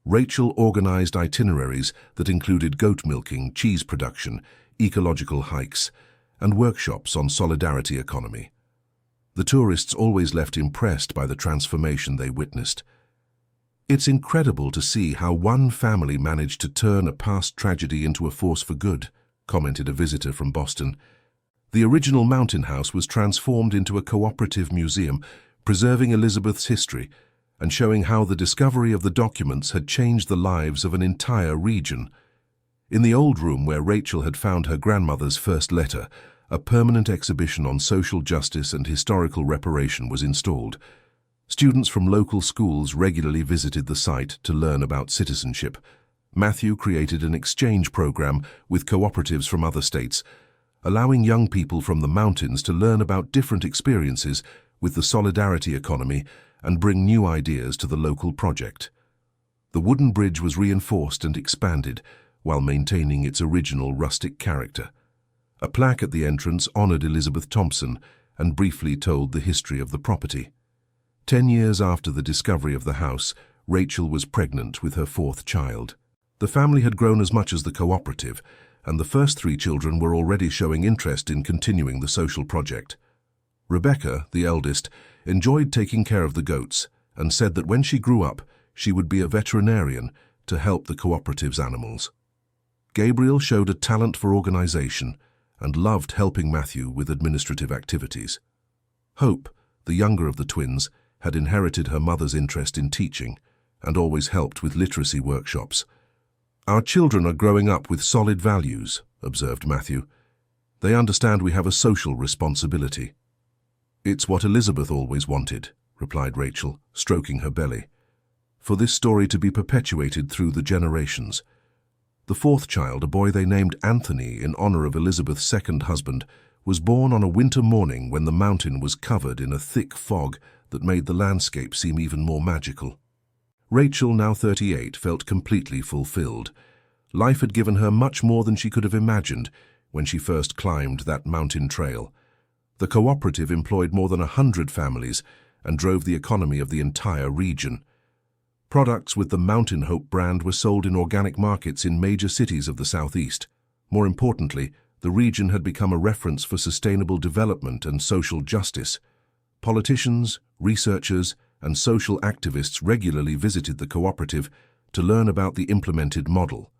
Rachel organized itineraries that included goat milking, cheese production, ecological hikes, and workshops on solidarity economy. The tourists always left impressed by the transformation they witnessed. "It's incredible to see how one family managed to turn a past tragedy into a force for good," commented a visitor from Boston. The original Mountain House was transformed into a cooperative museum, preserving Elizabeth's history and showing how the discovery of the documents had changed the lives of an entire region. In the old room where Rachel had found her grandmother's first letter, a permanent exhibition on social justice and historical reparation was installed. Students from local schools regularly visited the site to learn about citizenship. Matthew created an exchange program with cooperatives from other states, allowing young people from the mountains to learn about different experiences with the solidarity economy and bring new ideas to the local project. The wooden bridge was reinforced and expanded while maintaining its original rustic character. A plaque at the entrance honored Elizabeth Thompson and briefly told the history of the property. 10 years after the discovery of the house, Rachel was pregnant with her fourth child. The family had grown as much as the cooperative, and the first 3 children were already showing interest in continuing the social project. Rebecca, the eldest, enjoyed taking care of the goats and said that when she grew up, she would be a veterinarian to help the cooperative's animals. Gabriel showed a talent for organization and loved helping Matthew with administrative activities. Hope, the younger of the twins, had inherited her mother's interest in teaching and always helped with literacy workshops. "Our children are growing up with solid values," observed Matthew. "They understand we have a social responsibility." "It's what Elizabeth always wanted," replied Rachel, stroking her belly, "for this story to be perpetuated through the generations." The fourth child, a boy they named Anthony in honor of Elizabeth's second husband, was born on a winter morning when the mountain was covered in a thick fog that made the landscape seem even more magical. Rachel, now 38, felt completely fulfilled. Life had given her much more than she could have imagined when she first climbed that mountain trail. The cooperative employed more than 100 families and drove the economy of the entire region. Products with the Mountain Hope brand were sold in organic markets in major cities of the southeast. More importantly, the region had become a reference for sustainable development and social justice. Politicians, researchers, and social activists regularly visited the cooperative to learn about the implemented model.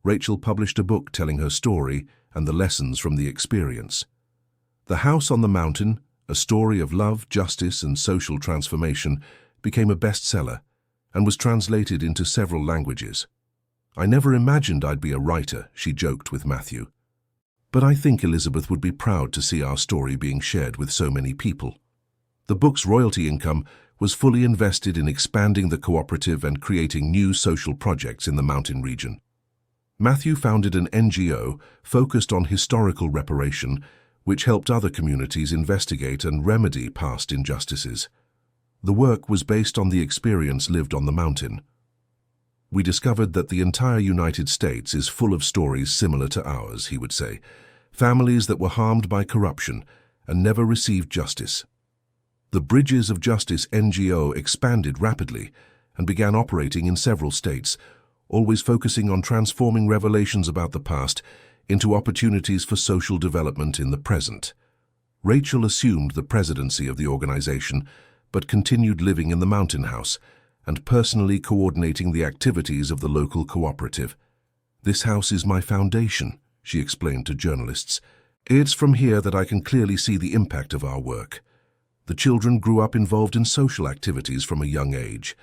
Rachel published a book telling her story and the lessons from the experience. The House on the Mountain, a story of love, justice, and social transformation, became a bestseller and was translated into several languages. "I never imagined I'd be a writer," she joked with Matthew. "But I think Elizabeth would be proud to see our story being shared with so many people." The book's royalty income was fully invested in expanding the cooperative and creating new social projects in the mountain region. Matthew founded an NGO focused on historical reparation, which helped other communities investigate and remedy past injustices. The work was based on the experience lived on the mountain. "We discovered that the entire United States is full of stories similar to ours," he would say, "families that were harmed by corruption and never received justice." The Bridges of Justice NGO expanded rapidly and began operating in several states, always focusing on transforming revelations about the past into opportunities for social development in the present. Rachel assumed the presidency of the organization, but continued living in the Mountain House and personally coordinating the activities of the local cooperative. "This house is my foundation," she explained to journalists. "It's from here that I can clearly see the impact of our work." The children grew up involved in social activities from a young age.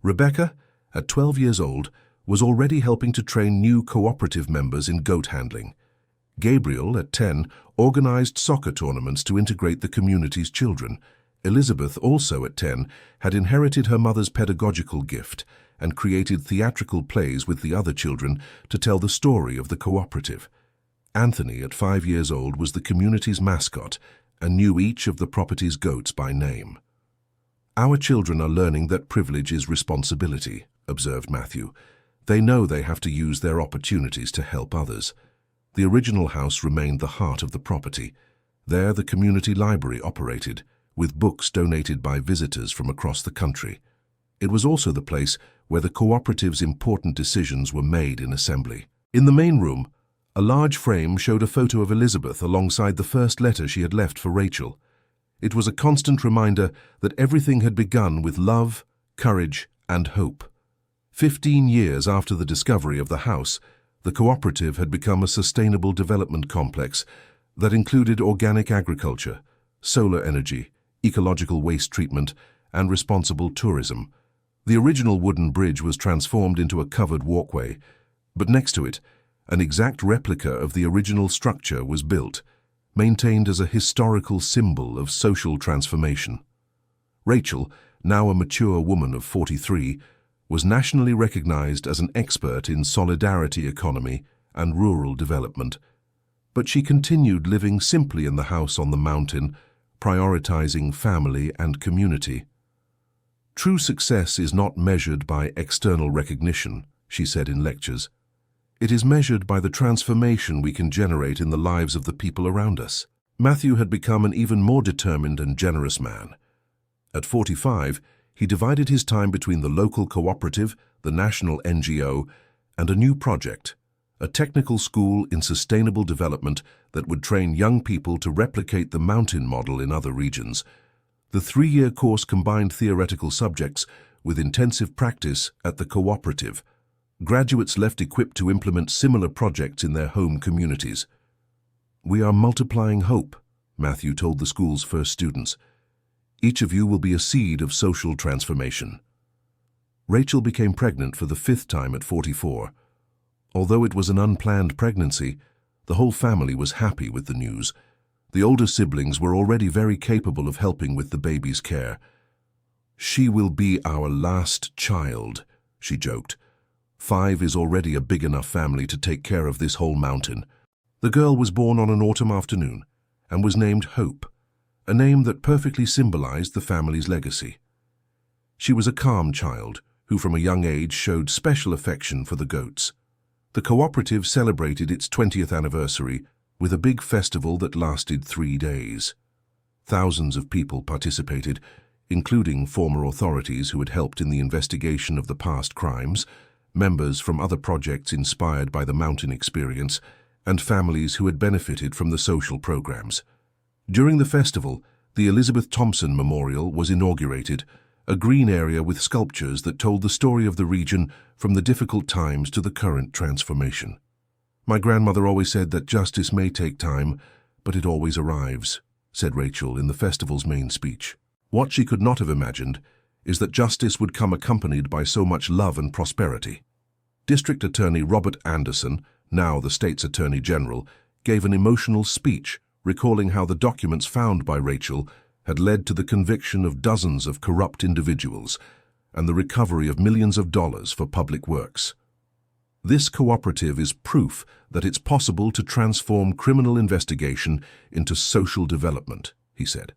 Rebecca, at 12 years old, was already helping to train new cooperative members in goat handling. Gabriel, at 10, organized soccer tournaments to integrate the community's children. Elizabeth, also at 10, had inherited her mother's pedagogical gift and created theatrical plays with the other children to tell the story of the cooperative. Anthony, at 5 years old, was the community's mascot and knew each of the property's goats by name. "Our children are learning that privilege is responsibility," observed Matthew. "They know they have to use their opportunities to help others." The original house remained the heart of the property. There the community library operated, with books donated by visitors from across the country. It was also the place where the cooperative's important decisions were made in assembly. In the main room, a large frame showed a photo of Elizabeth alongside the first letter she had left for Rachel. It was a constant reminder that everything had begun with love, courage, and hope. 15 years after the discovery of the house, the cooperative had become a sustainable development complex that included organic agriculture, solar energy, ecological waste treatment, and responsible tourism. The original wooden bridge was transformed into a covered walkway, but next to it, an exact replica of the original structure was built, maintained as a historical symbol of social transformation. Rachel, now a mature woman of 43, was nationally recognized as an expert in solidarity economy and rural development. But she continued living simply in the house on the mountain, prioritizing family and community. "True success is not measured by external recognition," she said in lectures. "It is measured by the transformation we can generate in the lives of the people around us." Matthew had become an even more determined and generous man. At 45, he divided his time between the local cooperative, the national NGO, and a new project, a technical school in sustainable development that would train young people to replicate the mountain model in other regions. The 3-year course combined theoretical subjects with intensive practice at the cooperative. Graduates left equipped to implement similar projects in their home communities. "We are multiplying hope," Matthew told the school's first students. "Each of you will be a seed of social transformation." Rachel became pregnant for the 5th time at 44. Although it was an unplanned pregnancy, the whole family was happy with the news. The older siblings were already very capable of helping with the baby's care. "She will be our last child," she joked. 5 is already a big enough family to take care of this whole mountain. The girl was born on an autumn afternoon and was named Hope, a name that perfectly symbolized the family's legacy. She was a calm child who from a young age showed special affection for the goats. The cooperative celebrated its 20th anniversary with a big festival that lasted 3 days. Thousands of people participated, including former authorities who had helped in the investigation of the past crimes, members from other projects inspired by the mountain experience, and families who had benefited from the social programs. During the festival, the Elizabeth Thompson Memorial was inaugurated, a green area with sculptures that told the story of the region from the difficult times to the current transformation. "My grandmother always said that justice may take time, but it always arrives," said Rachel in the festival's main speech. What she could not have imagined is that justice would come accompanied by so much love and prosperity. District Attorney Robert Anderson, now the state's Attorney General, gave an emotional speech recalling how the documents found by Rachel had led to the conviction of dozens of corrupt individuals and the recovery of millions of dollars for public works. "This cooperative is proof that it's possible to transform criminal investigation into social development," he said.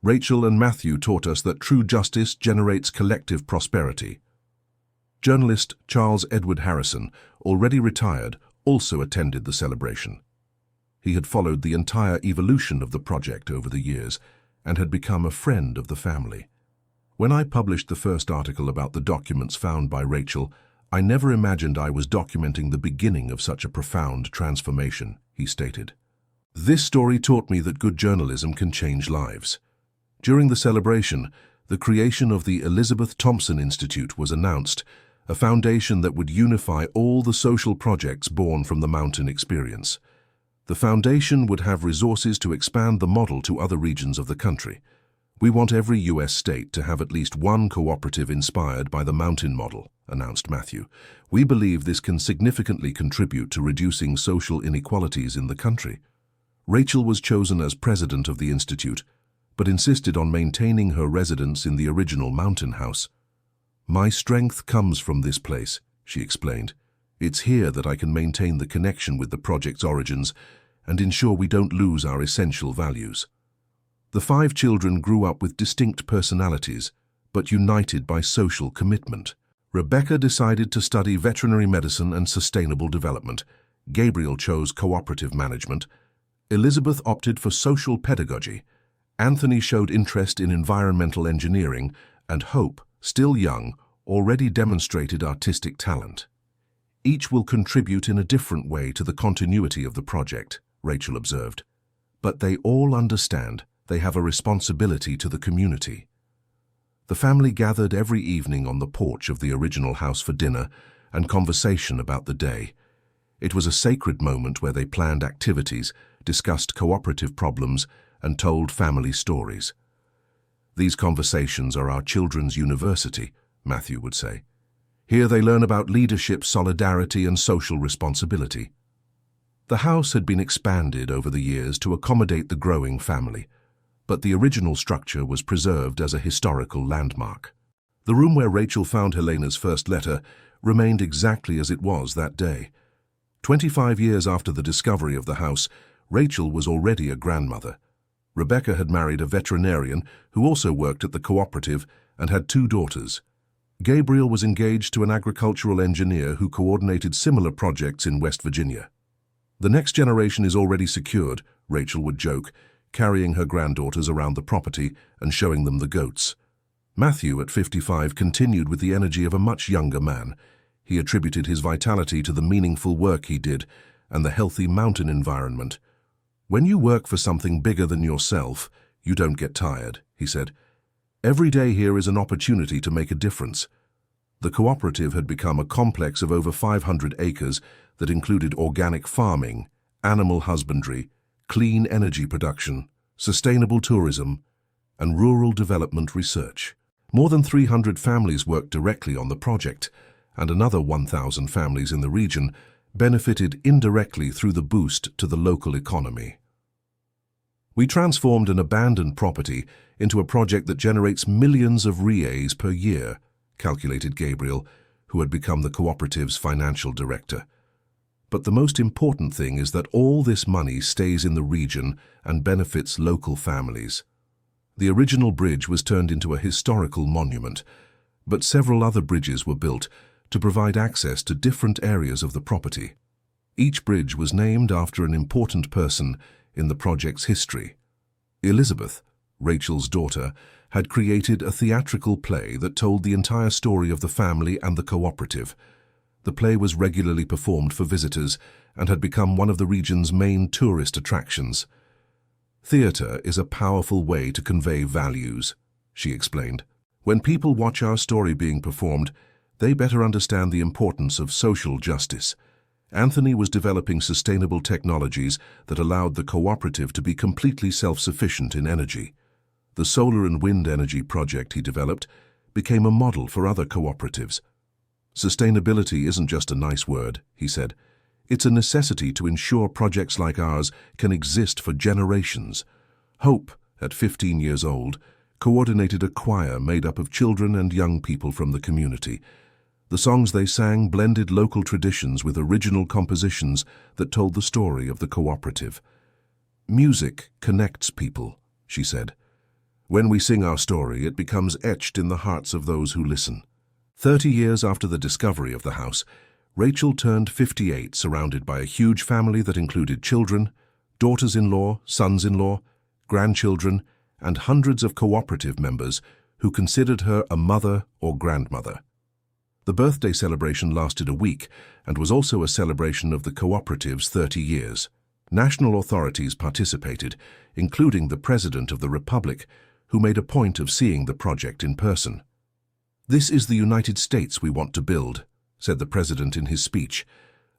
"Rachel and Matthew taught us that true justice generates collective prosperity." Journalist Charles Edward Harrison, already retired, also attended the celebration. He had followed the entire evolution of the project over the years and had become a friend of the family. "When I published the first article about the documents found by Rachel, I never imagined I was documenting the beginning of such a profound transformation," he stated. "This story taught me that good journalism can change lives." During the celebration, the creation of the Elizabeth Thompson Institute was announced, a foundation that would unify all the social projects born from the mountain experience. The foundation would have resources to expand the model to other regions of the country. "We want every U.S. state to have at least one cooperative inspired by the mountain model," announced Matthew. "We believe this can significantly contribute to reducing social inequalities in the country." Rachel was chosen as president of the institute, but insisted on maintaining her residence in the original mountain house. "My strength comes from this place," she explained. "It's here that I can maintain the connection with the project's origins and ensure we don't lose our essential values." The 5 children grew up with distinct personalities, but united by social commitment. Rebecca decided to study veterinary medicine and sustainable development. Gabriel chose cooperative management. Elizabeth opted for social pedagogy. Anthony showed interest in environmental engineering, and Hope, still young, already demonstrated artistic talent. "Each will contribute in a different way to the continuity of the project," Rachel observed. "But they all understand they have a responsibility to the community." The family gathered every evening on the porch of the original house for dinner and conversation about the day. It was a sacred moment where they planned activities, discussed cooperative problems, and told family stories. "These conversations are our children's university," Matthew would say. "Here they learn about leadership, solidarity, and social responsibility." The house had been expanded over the years to accommodate the growing family, but the original structure was preserved as a historical landmark. The room where Rachel found Helena's first letter remained exactly as it was that day. 25 years after the discovery of the house, Rachel was already a grandmother. Rebecca had married a veterinarian who also worked at the cooperative and had 2 daughters. Gabriel was engaged to an agricultural engineer who coordinated similar projects in West Virginia. "The next generation is already secured," Rachel would joke, carrying her granddaughters around the property and showing them the goats. Matthew, at 55, continued with the energy of a much younger man. He attributed his vitality to the meaningful work he did and the healthy mountain environment. "When you work for something bigger than yourself, you don't get tired," he said. "Every day here is an opportunity to make a difference." The cooperative had become a complex of over 500 acres that included organic farming, animal husbandry, clean energy production, sustainable tourism, and rural development research. More than 300 families worked directly on the project, and another 1,000 families in the region benefited indirectly through the boost to the local economy. "We transformed an abandoned property into a project that generates millions of reais per year," calculated Gabriel, who had become the cooperative's financial director. "But the most important thing is that all this money stays in the region and benefits local families." The original bridge was turned into a historical monument, but several other bridges were built to provide access to different areas of the property. Each bridge was named after an important person in the project's history. Elizabeth, Rachel's daughter, had created a theatrical play that told the entire story of the family and the cooperative. The play was regularly performed for visitors and had become one of the region's main tourist attractions. "Theatre is a powerful way to convey values," she explained. "When people watch our story being performed, they better understand the importance of social justice." Anthony was developing sustainable technologies that allowed the cooperative to be completely self-sufficient in energy. The solar and wind energy project he developed became a model for other cooperatives. "Sustainability isn't just a nice word," he said. "It's a necessity to ensure projects like ours can exist for generations." Hope, at 15 years old, coordinated a choir made up of children and young people from the community. The songs they sang blended local traditions with original compositions that told the story of the cooperative. "Music connects people," she said. "When we sing our story, it becomes etched in the hearts of those who listen." 30 years after the discovery of the house, Rachel turned 58, surrounded by a huge family that included children, daughters-in-law, sons-in-law, grandchildren, and hundreds of cooperative members who considered her a mother or grandmother. The birthday celebration lasted a week and was also a celebration of the cooperative's 30 years. National authorities participated, including the President of the Republic, who made a point of seeing the project in person. "This is the United States we want to build," said the President in his speech,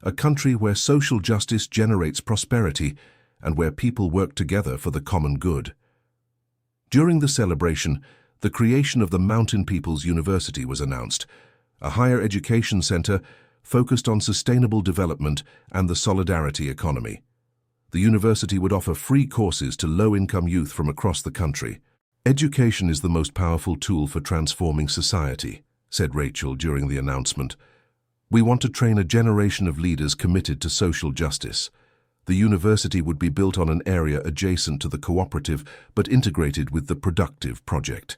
"a country where social justice generates prosperity and where people work together for the common good." During the celebration, the creation of the Mountain People's University was announced, a higher education center focused on sustainable development and the solidarity economy. The university would offer free courses to low-income youth from across the country. "Education is the most powerful tool for transforming society," said Rachel during the announcement. "We want to train a generation of leaders committed to social justice." The university would be built on an area adjacent to the cooperative but integrated with the Productive project.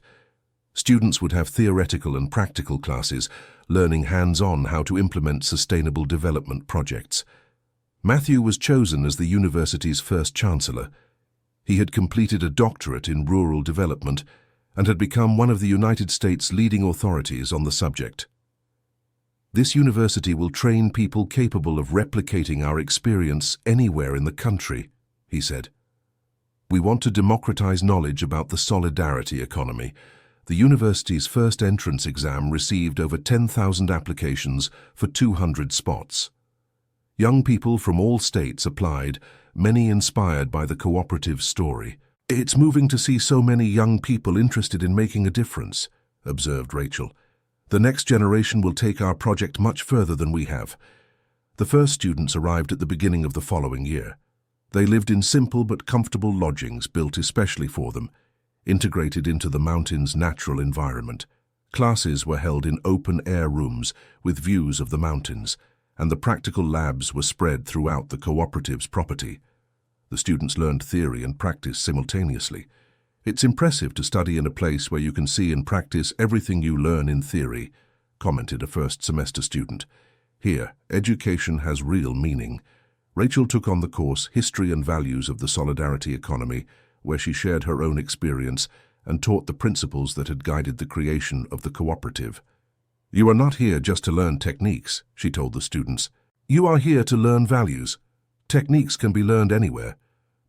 Students would have theoretical and practical classes, learning hands-on how to implement sustainable development projects. Matthew was chosen as the university's first chancellor. He had completed a doctorate in rural development and had become one of the United States' leading authorities on the subject. "This university will train people capable of replicating our experience anywhere in the country," he said. "We want to democratize knowledge about the solidarity economy, The university's first entrance exam received over 10,000 applications for 200 spots. Young people from all states applied, many inspired by the cooperative story. "It's moving to see so many young people interested in making a difference," observed Rachel. "The next generation will take our project much further than we have." The first students arrived at the beginning of the following year. They lived in simple but comfortable lodgings built especially for them, integrated into the mountain's natural environment. Classes were held in open-air rooms with views of the mountains, and the practical labs were spread throughout the cooperative's property. The students learned theory and practice simultaneously. "It's impressive to study in a place where you can see and practice everything you learn in theory," commented a first-semester student. "Here, education has real meaning." Rachel took on the course History and Values of the Solidarity Economy, where she shared her own experience and taught the principles that had guided the creation of the cooperative. "You are not here just to learn techniques," she told the students. "You are here to learn values. Techniques can be learned anywhere,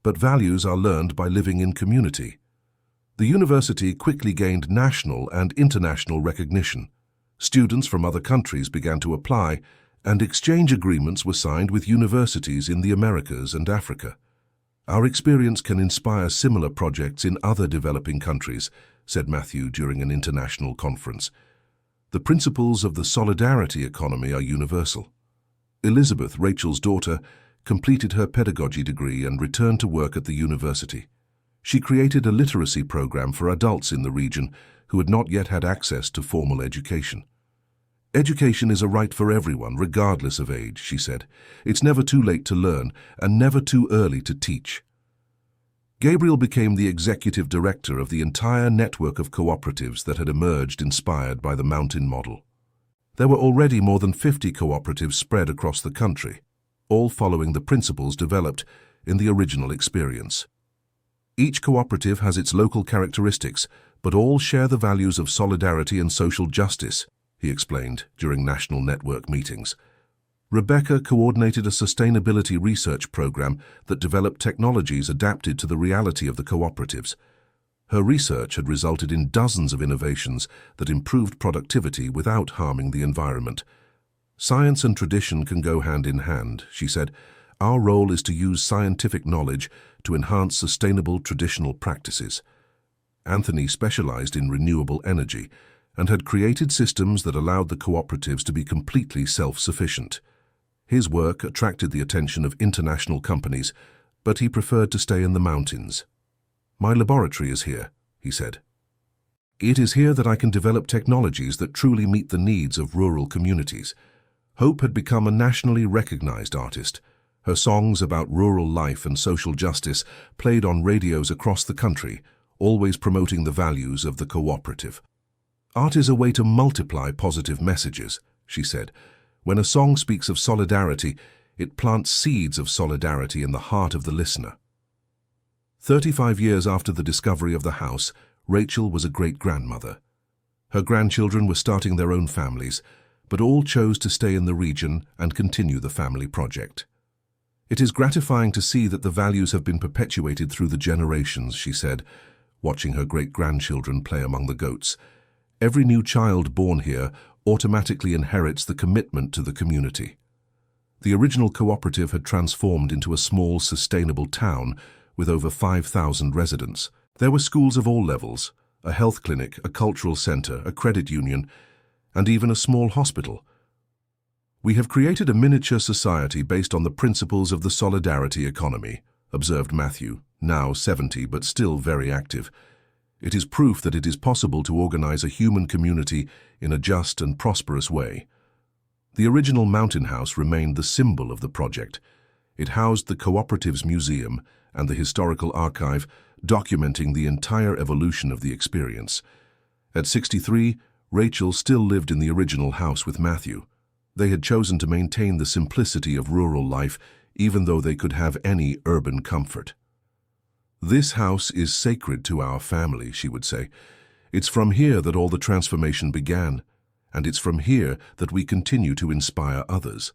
but values are learned by living in community." The university quickly gained national and international recognition. Students from other countries began to apply, and exchange agreements were signed with universities in the Americas and Africa. "Our experience can inspire similar projects in other developing countries," said Matthew during an international conference. "The principles of the solidarity economy are universal." Elizabeth, Rachel's daughter, completed her pedagogy degree and returned to work at the university. She created a literacy program for adults in the region who had not yet had access to formal education. "Education is a right for everyone, regardless of age," she said. "It's never too late to learn and never too early to teach." Gabriel became the executive director of the entire network of cooperatives that had emerged inspired by the mountain model. There were already more than 50 cooperatives spread across the country, all following the principles developed in the original experience. Each cooperative has its local characteristics, but all share the values of solidarity and social justice, he explained during national network meetings. Rebecca coordinated a sustainability research program that developed technologies adapted to the reality of the cooperatives. Her research had resulted in dozens of innovations that improved productivity without harming the environment. "Science and tradition can go hand in hand," she said. "Our role is to use scientific knowledge to enhance sustainable traditional practices." Anthony specialized in renewable energy and had created systems that allowed the cooperatives to be completely self-sufficient. His work attracted the attention of international companies, but he preferred to stay in the mountains. "My laboratory is here," he said. "It is here that I can develop technologies that truly meet the needs of rural communities." Hope had become a nationally recognized artist. Her songs about rural life and social justice played on radios across the country, always promoting the values of the cooperative. "Art is a way to multiply positive messages," she said. "When a song speaks of solidarity, it plants seeds of solidarity in the heart of the listener." 35 years after the discovery of the house, Rachel was a great-grandmother. Her grandchildren were starting their own families, but all chose to stay in the region and continue the family project. "It is gratifying to see that the values have been perpetuated through the generations," she said, watching her great-grandchildren play among the goats. "Every new child born here automatically inherits the commitment to the community." The original cooperative had transformed into a small, sustainable town with over 5,000 residents. There were schools of all levels, a health clinic, a cultural center, a credit union, and even a small hospital. "We have created a miniature society based on the principles of the solidarity economy," observed Matthew, now 70 but still very active. "It is proof that it is possible to organize a human community in a just and prosperous way." The original mountain house remained the symbol of the project. It housed the cooperative's museum and the historical archive, documenting the entire evolution of the experience. At 63, Rachel still lived in the original house with Matthew. They had chosen to maintain the simplicity of rural life, even though they could have any urban comfort. "This house is sacred to our family," she would say. "It's from here that all the transformation began, and it's from here that we continue to inspire others."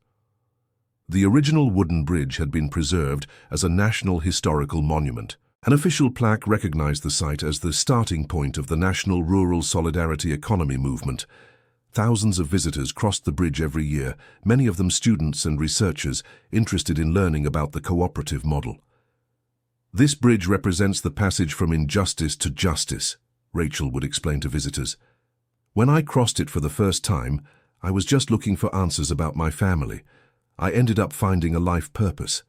The original wooden bridge had been preserved as a national historical monument, An official plaque recognized the site as the starting point of the National Rural Solidarity Economy movement. Thousands of visitors crossed the bridge every year, many of them students and researchers interested in learning about the cooperative model. "This bridge represents the passage from injustice to justice," Rachel would explain to visitors. "When I crossed it for the first time, I was just looking for answers about my family. I ended up finding a life purpose."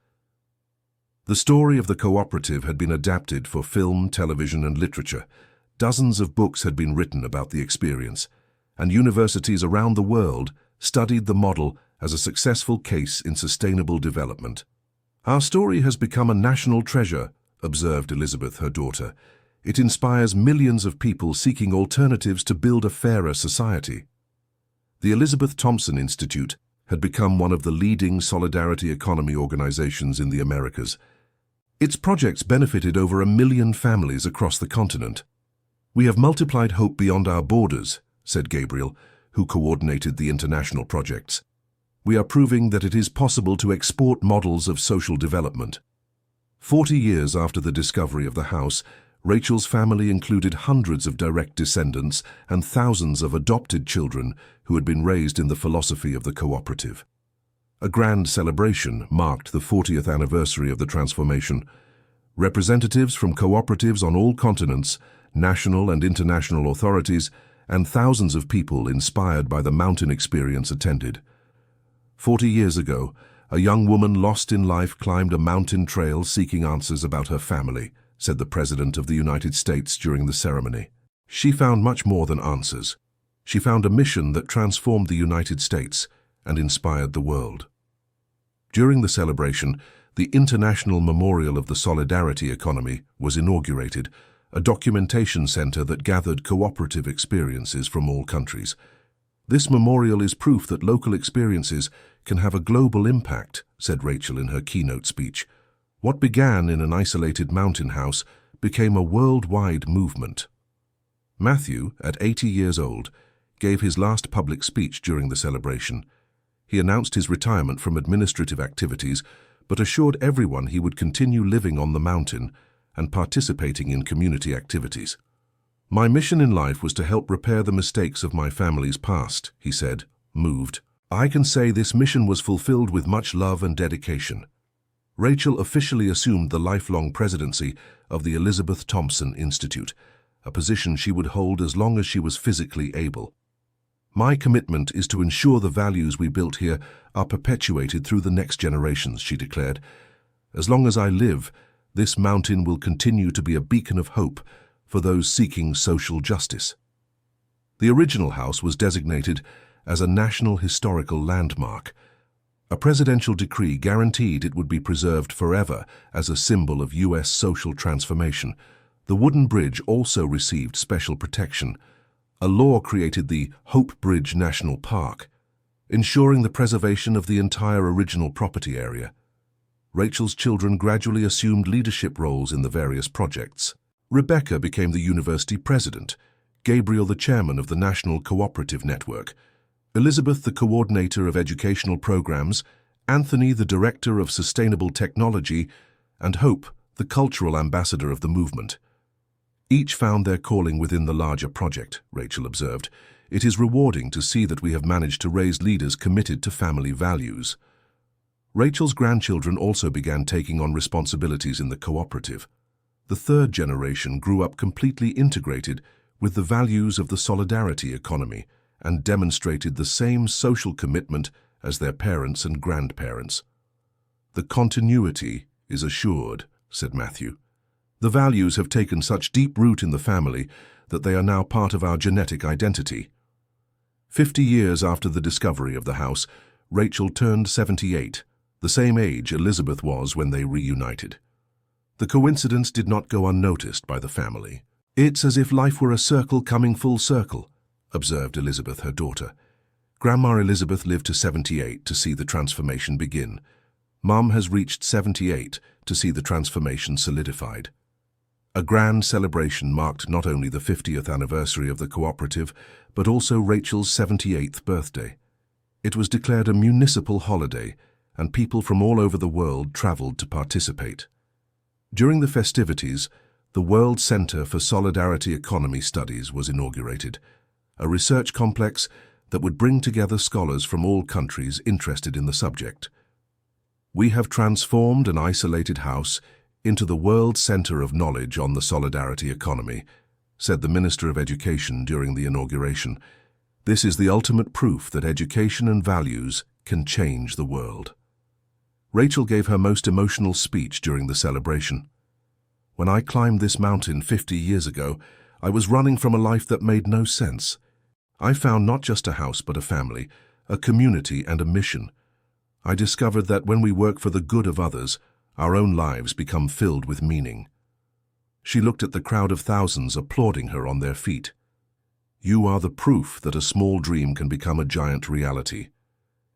The story of the cooperative had been adapted for film, television, and literature. Dozens of books had been written about the experience, and universities around the world studied the model as a successful case in sustainable development. "Our story has become a national treasure," observed Elizabeth, her daughter. "It inspires millions of people seeking alternatives to build a fairer society." The Elizabeth Thompson Institute had become one of the leading solidarity economy organizations in the Americas. Its projects benefited over 1 million families across the continent. "We have multiplied hope beyond our borders," said Gabriel, who coordinated the international projects. "We are proving that it is possible to export models of social development." 40 years after the discovery of the house, Rachel's family included hundreds of direct descendants and thousands of adopted children who had been raised in the philosophy of the cooperative. A grand celebration marked the 40th anniversary of the transformation. Representatives from cooperatives on all continents, national and international authorities, and thousands of people inspired by the mountain experience attended. 40 years ago, a young woman lost in life climbed a mountain trail seeking answers about her family, said the President of the United States during the ceremony. "She found much more than answers. She found a mission that transformed the United States and inspired the world." During the celebration, the International Memorial of the Solidarity Economy was inaugurated, a documentation center that gathered cooperative experiences from all countries. "This memorial is proof that local experiences can have a global impact," said Rachel in her keynote speech. "What began in an isolated mountain house became a worldwide movement." Matthew, at 80 years old, gave his last public speech during the celebration. He announced his retirement from administrative activities, but assured everyone he would continue living on the mountain and participating in community activities. "My mission in life was to help repair the mistakes of my family's past," he said, moved. "I can say this mission was fulfilled with much love and dedication." Rachel officially assumed the lifelong presidency of the Elizabeth Thompson Institute, a position she would hold as long as she was physically able. "My commitment is to ensure the values we built here are perpetuated through the next generations," she declared. "As long as I live, this mountain will continue to be a beacon of hope for those seeking social justice." The original house was designated as a National Historical Landmark. A presidential decree guaranteed it would be preserved forever as a symbol of U.S. social transformation. The wooden bridge also received special protection. A law created the Hope Bridge National Park, ensuring the preservation of the entire original property area. Rachel's children gradually assumed leadership roles in the various projects. Rebecca became the university president, Gabriel the chairman of the National Cooperative Network, Elizabeth the coordinator of educational programs, Anthony the director of sustainable technology, and Hope the cultural ambassador of the movement. "Each found their calling within the larger project," Rachel observed. "It is rewarding to see that we have managed to raise leaders committed to family values." Rachel's grandchildren also began taking on responsibilities in the cooperative. The third generation grew up completely integrated with the values of the solidarity economy and demonstrated the same social commitment as their parents and grandparents. "The continuity is assured," said Matthew. "The values have taken such deep root in the family that they are now part of our genetic identity." 50 years after the discovery of the house, Rachel turned 78, the same age Elizabeth was when they reunited. The coincidence did not go unnoticed by the family. "It's as if life were a circle coming full circle," observed Elizabeth, her daughter. "Grandma Elizabeth lived to 78 to see the transformation begin. Mom has reached 78 to see the transformation solidified." A grand celebration marked not only the 50th anniversary of the cooperative, but also Rachel's 78th birthday. It was declared a municipal holiday, and people from all over the world traveled to participate. During the festivities, the World Center for Solidarity Economy Studies was inaugurated, a research complex that would bring together scholars from all countries interested in the subject. We have transformed an isolated house into the world center of knowledge on the solidarity economy, said the Minister of Education during the inauguration. This is the ultimate proof that education and values can change the world. Rachel gave her most emotional speech during the celebration. When I climbed this mountain 50 years ago, I was running from a life that made no sense. I found not just a house but a family, a community and a mission. I discovered that when we work for the good of others, our own lives become filled with meaning. She looked at the crowd of thousands applauding her on their feet. You are the proof that a small dream can become a giant reality.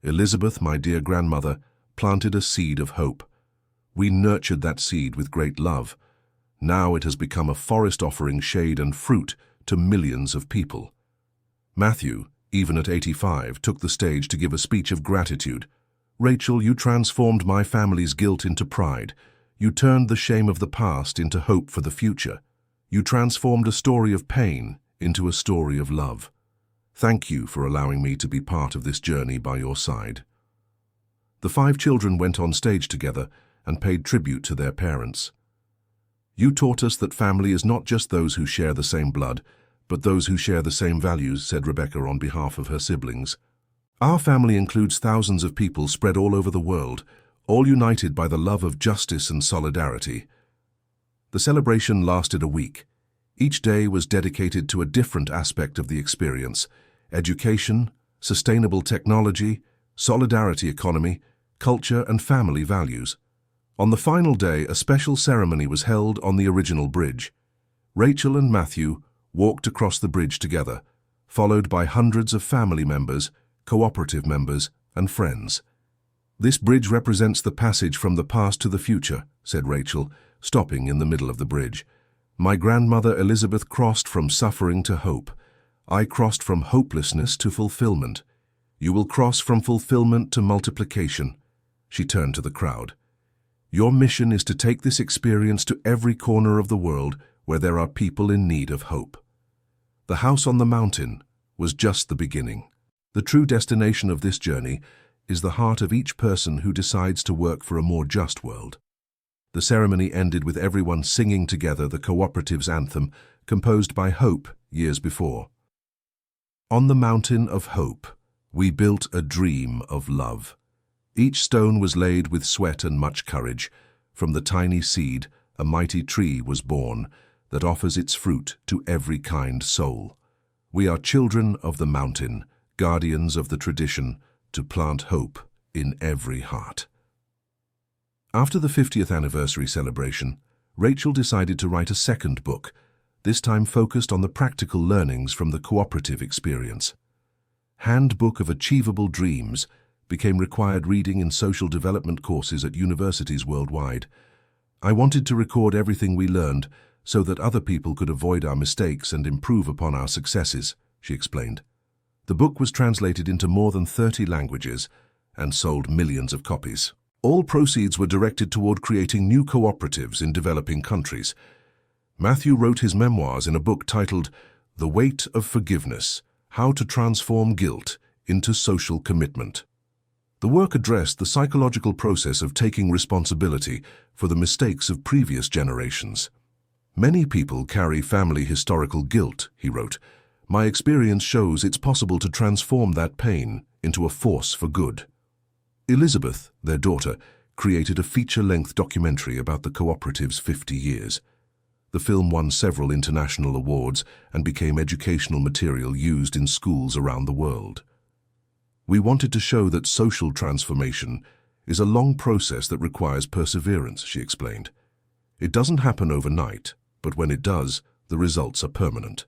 Elizabeth, my dear grandmother, planted a seed of hope. We nurtured that seed with great love. Now it has become a forest offering shade and fruit to millions of people. Matthew, even at 85, took the stage to give a speech of gratitude. Rachel, you transformed my family's guilt into pride. You turned the shame of the past into hope for the future. You transformed a story of pain into a story of love. Thank you for allowing me to be part of this journey by your side. The 5 children went on stage together and paid tribute to their parents. You taught us that family is not just those who share the same blood, but those who share the same values, said Rebecca on behalf of her siblings. Our family includes thousands of people spread all over the world, all united by the love of justice and solidarity. The celebration lasted a week. Each day was dedicated to a different aspect of the experience: education, sustainable technology, solidarity economy, culture and family values. On the final day, a special ceremony was held on the original bridge. Rachel and Matthew walked across the bridge together, followed by hundreds of family members, cooperative members, and friends. This bridge represents the passage from the past to the future, said Rachel, stopping in the middle of the bridge. My grandmother Elizabeth crossed from suffering to hope. I crossed from hopelessness to fulfillment. You will cross from fulfillment to multiplication. She turned to the crowd. Your mission is to take this experience to every corner of the world where there are people in need of hope. The house on the mountain was just the beginning. The true destination of this journey is the heart of each person who decides to work for a more just world. The ceremony ended with everyone singing together the cooperative's anthem, composed by Hope years before. On the mountain of hope, we built a dream of love. Each stone was laid with sweat and much courage. From the tiny seed, a mighty tree was born that offers its fruit to every kind soul. We are children of the mountain, guardians of the tradition, to plant hope in every heart. After the 50th anniversary celebration, Rachel decided to write a second book, this time focused on the practical learnings from the cooperative experience. Handbook of Achievable Dreams became required reading in social development courses at universities worldwide. I wanted to record everything we learned so that other people could avoid our mistakes and improve upon our successes, she explained. The book was translated into more than 30 languages and sold millions of copies. All proceeds were directed toward creating new cooperatives in developing countries. Matthew wrote his memoirs in a book titled The Weight of Forgiveness: How to Transform Guilt into Social Commitment. The work addressed the psychological process of taking responsibility for the mistakes of previous generations. Many people carry family historical guilt, he wrote. My experience shows it's possible to transform that pain into a force for good. Elizabeth, their daughter, created a feature-length documentary about the cooperative's 50 years. The film won several international awards and became educational material used in schools around the world. We wanted to show that social transformation is a long process that requires perseverance, she explained. It doesn't happen overnight, but when it does, the results are permanent.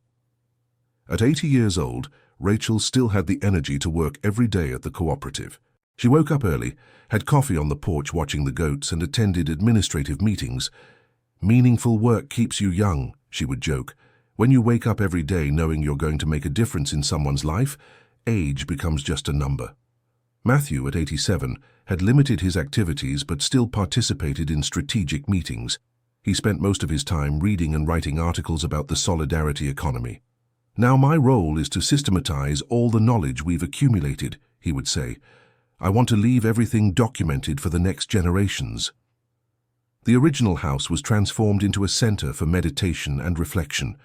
At 80 years old, Rachel still had the energy to work every day at the cooperative. She woke up early, had coffee on the porch watching the goats, and attended administrative meetings. Meaningful work keeps you young, she would joke. When you wake up every day knowing you're going to make a difference in someone's life, age becomes just a number. Matthew, at 87, had limited his activities but still participated in strategic meetings. He spent most of his time reading and writing articles about the solidarity economy. "Now my role is to systematize all the knowledge we've accumulated," he would say. "I want to leave everything documented for the next generations." The original house was transformed into a center for meditation and reflection.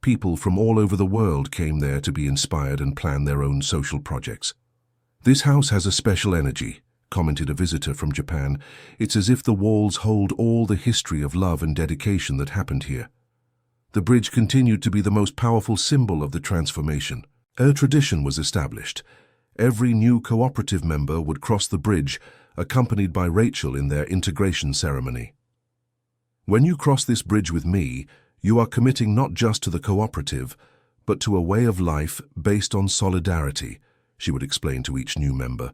People from all over the world came there to be inspired and plan their own social projects. "This house has a special energy," commented a visitor from Japan. "It's as if the walls hold all the history of love and dedication that happened here." The bridge continued to be the most powerful symbol of the transformation. A tradition was established. Every new cooperative member would cross the bridge, accompanied by Rachel in their integration ceremony. "When you cross this bridge with me, you are committing not just to the cooperative, but to a way of life based on solidarity," she would explain to each new member.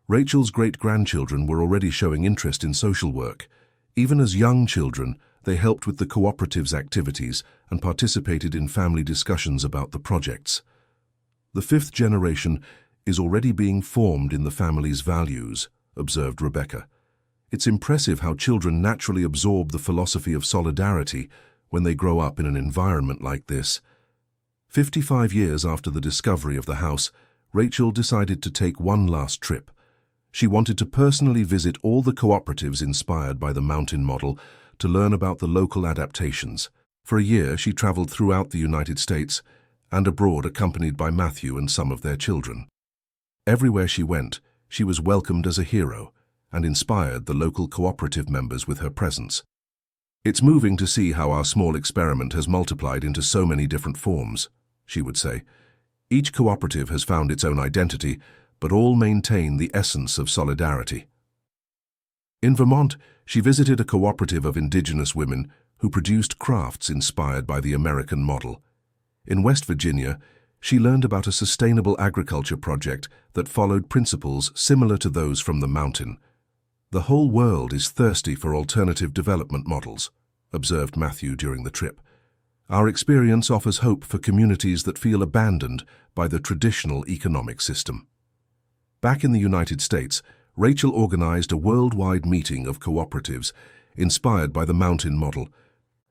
Rachel's great-grandchildren were already showing interest in social work. Even as young children, they helped with the cooperative's activities and participated in family discussions about the projects. "The fifth generation is already being formed in the family's values," observed Rebecca. "It's impressive how children naturally absorb the philosophy of solidarity when they grow up in an environment like this." 55 years after the discovery of the house, Rachel decided to take one last trip. She wanted to personally visit all the cooperatives inspired by the mountain model to learn about the local adaptations. For a year, she traveled throughout the United States and abroad, accompanied by Matthew and some of their children. Everywhere she went, she was welcomed as a hero and inspired the local cooperative members with her presence. "It's moving to see how our small experiment has multiplied into so many different forms," she would say. "Each cooperative has found its own identity, but all maintain the essence of solidarity." In Vermont, she visited a cooperative of indigenous women who produced crafts inspired by the American model. In West Virginia, she learned about a sustainable agriculture project that followed principles similar to those from the mountain. "The whole world is thirsty for alternative development models," observed Matthew during the trip. "Our experience offers hope for communities that feel abandoned by the traditional economic system." Back in the United States, Rachel organized a worldwide meeting of cooperatives inspired by the mountain model.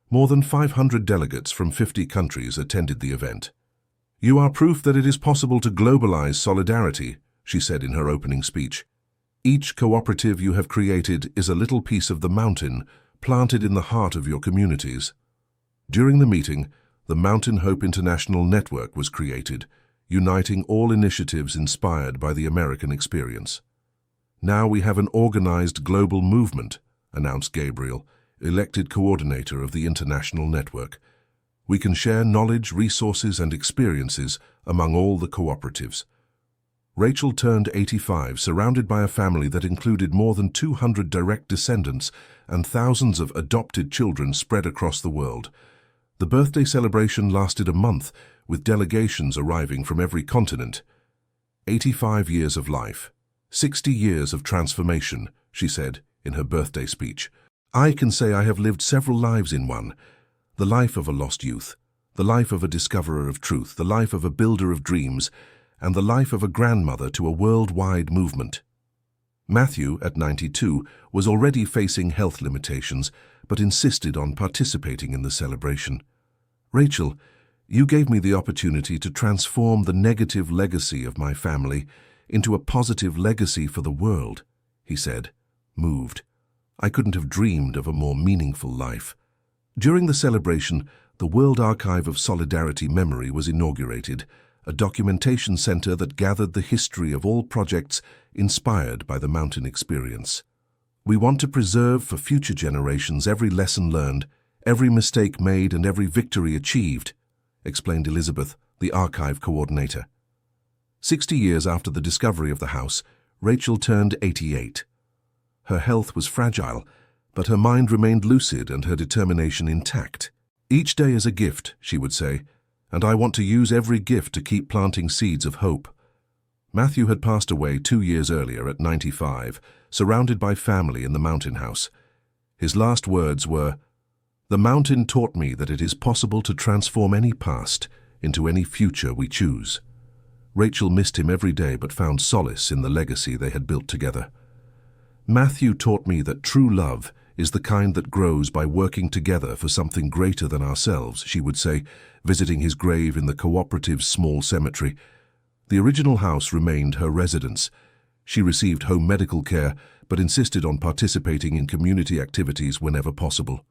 More than 500 delegates from 50 countries attended the event. "You are proof that it is possible to globalize solidarity," she said in her opening speech. "Each cooperative you have created is a little piece of the mountain planted in the heart of your communities." During the meeting, the Mountain Hope International Network was created, uniting all initiatives inspired by the American experience. "Now we have an organized global movement," announced Gabriel, elected coordinator of the international network. "We can share knowledge, resources, and experiences among all the cooperatives." Rachel turned 85, surrounded by a family that included more than 200 direct descendants and thousands of adopted children spread across the world. The birthday celebration lasted a month, with delegations arriving from every continent. 85 years of life, 60 years of transformation, she said in her birthday speech. "I can say I have lived several lives in one. The life of a lost youth, the life of a discoverer of truth, the life of a builder of dreams, and the life of a grandmother to a worldwide movement." Matthew, at 92, was already facing health limitations, but insisted on participating in the celebration. "Rachel, you gave me the opportunity to transform the negative legacy of my family into a positive legacy for the world," he said, moved. "I couldn't have dreamed of a more meaningful life." During the celebration, the World Archive of Solidarity Memory was inaugurated, a documentation center that gathered the history of all projects inspired by the mountain experience. "We want to preserve for future generations every lesson learned, every mistake made, and every victory achieved," explained Elizabeth, the archive coordinator. 60 years after the discovery of the house, Rachel turned 88. Her health was fragile, but her mind remained lucid and her determination intact. "Each day is a gift," she would say, "and I want to use every gift to keep planting seeds of hope." Matthew had passed away 2 years earlier at 95, surrounded by family in the mountain house. His last words were, "The mountain taught me that it is possible to transform any past into any future we choose." Rachel missed him every day but found solace in the legacy they had built together. "Matthew taught me that true love is the kind that grows by working together for something greater than ourselves, she would say, visiting his grave in the cooperative's small cemetery. The original house remained her residence. She received home medical care, but insisted on participating in community activities whenever possible.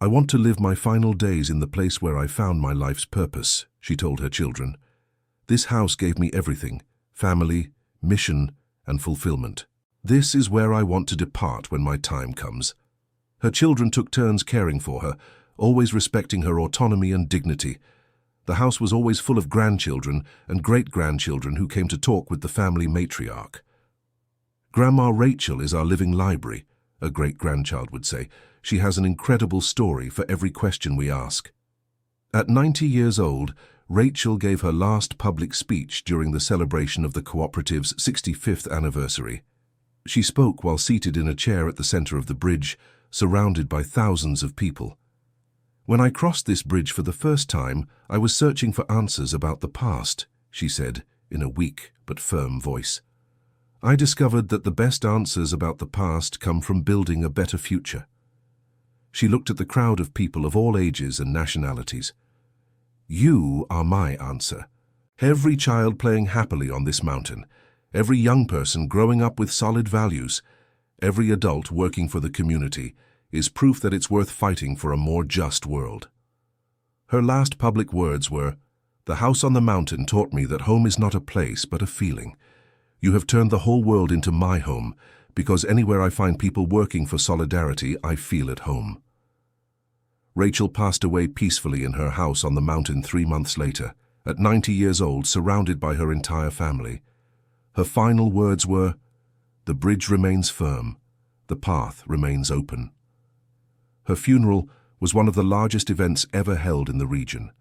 "I want to live my final days in the place where I found my life's purpose," she told her children. "This house gave me everything: family, mission, and fulfillment. This is where I want to depart when my time comes." Her children took turns caring for her, always respecting her autonomy and dignity. The house was always full of grandchildren and great-grandchildren who came to talk with the family matriarch. "Grandma Rachel is our living library," a great-grandchild would say. "She has an incredible story for every question we ask." At 90 years old, Rachel gave her last public speech during the celebration of the cooperative's 65th anniversary. She spoke while seated in a chair at the center of the bridge, surrounded by thousands of people. "When I crossed this bridge for the first time, I was searching for answers about the past," she said, in a weak but firm voice. "I discovered that the best answers about the past come from building a better future." She looked at the crowd of people of all ages and nationalities. "You are my answer. Every child playing happily on this mountain, every young person growing up with solid values, every adult working for the community is proof that it's worth fighting for a more just world." Her last public words were, "The house on the mountain taught me that home is not a place but a feeling. You have turned the whole world into my home, because anywhere I find people working for solidarity, I feel at home." Rachel passed away peacefully in her house on the mountain 3 months later, at 90 years old, surrounded by her entire family. Her final words were, "The bridge remains firm, the path remains open." Her funeral was one of the largest events ever held in the region.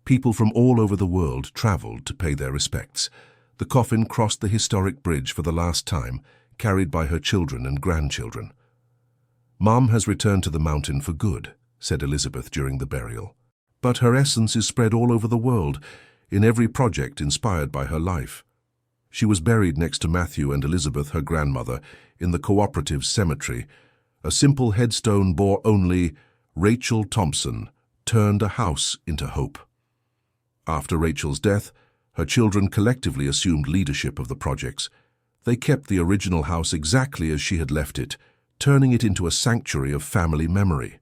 People from all over the world traveled to pay their respects. The coffin crossed the historic bridge for the last time, carried by her children and grandchildren. "Mom has returned to the mountain for good," said Elizabeth during the burial. "But her essence is spread all over the world, in every project inspired by her life." She was buried next to Matthew and Elizabeth, her grandmother, in the cooperative's cemetery. A simple headstone bore only, "Rachel Thompson turned a house into hope." After Rachel's death, her children collectively assumed leadership of the projects. They kept the original house exactly as she had left it, turning it into a sanctuary of family memory.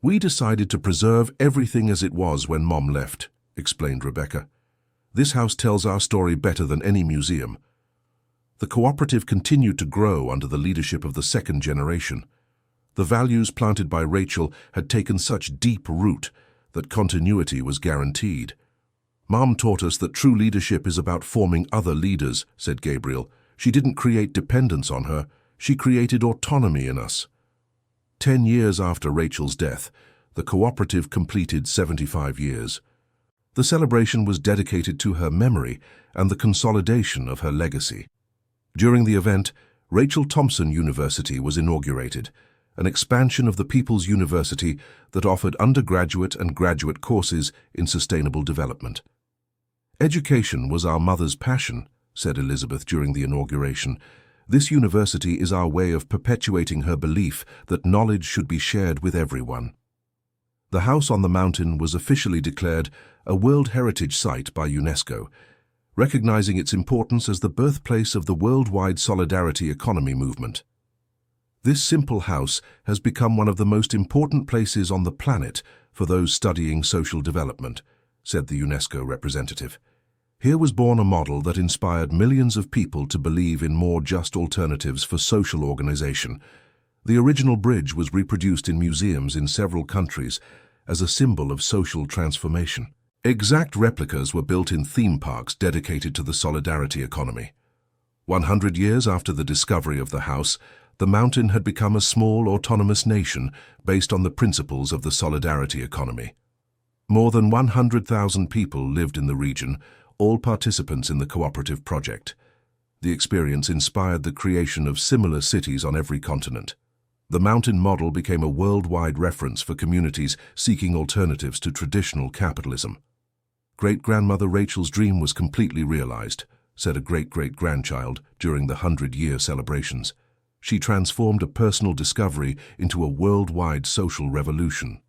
"We decided to preserve everything as it was when Mom left," explained Rebecca. "This house tells our story better than any museum." The cooperative continued to grow under the leadership of the second generation. The values planted by Rachel had taken such deep root that continuity was guaranteed. "Mom taught us that true leadership is about forming other leaders," said Gabriel. "She didn't create dependence on her, she created autonomy in us." 10 years after Rachel's death, the cooperative completed 75 years. The celebration was dedicated to her memory and the consolidation of her legacy. During the event, Rachel Thompson University was inaugurated, an expansion of the People's University that offered undergraduate and graduate courses in sustainable development. "Education was our mother's passion," said Elizabeth during the inauguration. "This university is our way of perpetuating her belief that knowledge should be shared with everyone." The house on the mountain was officially declared a World Heritage Site by UNESCO, recognizing its importance as the birthplace of the worldwide solidarity economy movement. This simple house has become one of the most important places on the planet for those studying social development, said the UNESCO representative. Here was born a model that inspired millions of people to believe in more just alternatives for social organization. The original bridge was reproduced in museums in several countries as a symbol of social transformation. Exact replicas were built in theme parks dedicated to the solidarity economy. 100 years after the discovery of the house, the mountain had become a small autonomous nation based on the principles of the solidarity economy. More than 100,000 people lived in the region, all participants in the cooperative project. The experience inspired the creation of similar cities on every continent. The mountain model became a worldwide reference for communities seeking alternatives to traditional capitalism. "Great-grandmother Rachel's dream was completely realized," said a great-great-grandchild during the 100-year celebrations. She transformed a personal discovery into a worldwide social revolution.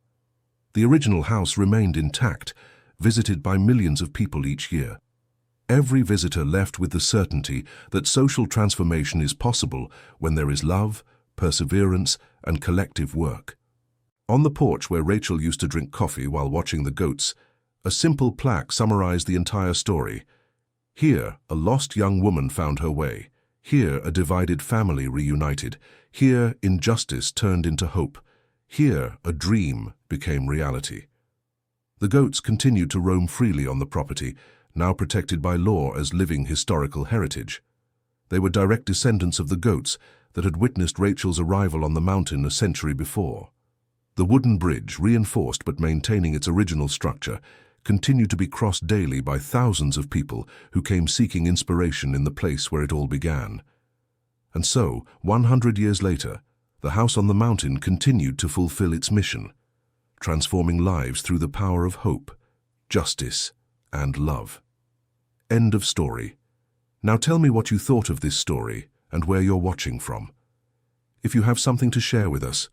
The original house remained intact, visited by millions of people each year. Every visitor left with the certainty that social transformation is possible when there is love, perseverance, and collective work. On the porch where Rachel used to drink coffee while watching the goats, a simple plaque summarized the entire story. Here, a lost young woman found her way. Here, a divided family reunited. Here, injustice turned into hope. Here, a dream became reality. The goats continued to roam freely on the property, now protected by law as living historical heritage. They were direct descendants of the goats that had witnessed Rachel's arrival on the mountain a century before. The wooden bridge, reinforced but maintaining its original structure, continued to be crossed daily by thousands of people who came seeking inspiration in the place where it all began. And so, 100 years later, the house on the mountain continued to fulfill its mission, transforming lives through the power of hope, justice, and love. End of story. Now tell me what you thought of this story and where you're watching from. If you have something to share with us,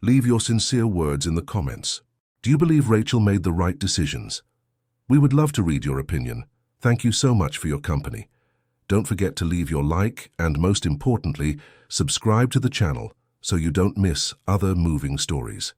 leave your sincere words in the comments. Do you believe Rachel made the right decisions? We would love to read your opinion. Thank you so much for your company. Don't forget to leave your like and, most importantly, subscribe to the channel so you don't miss other moving stories.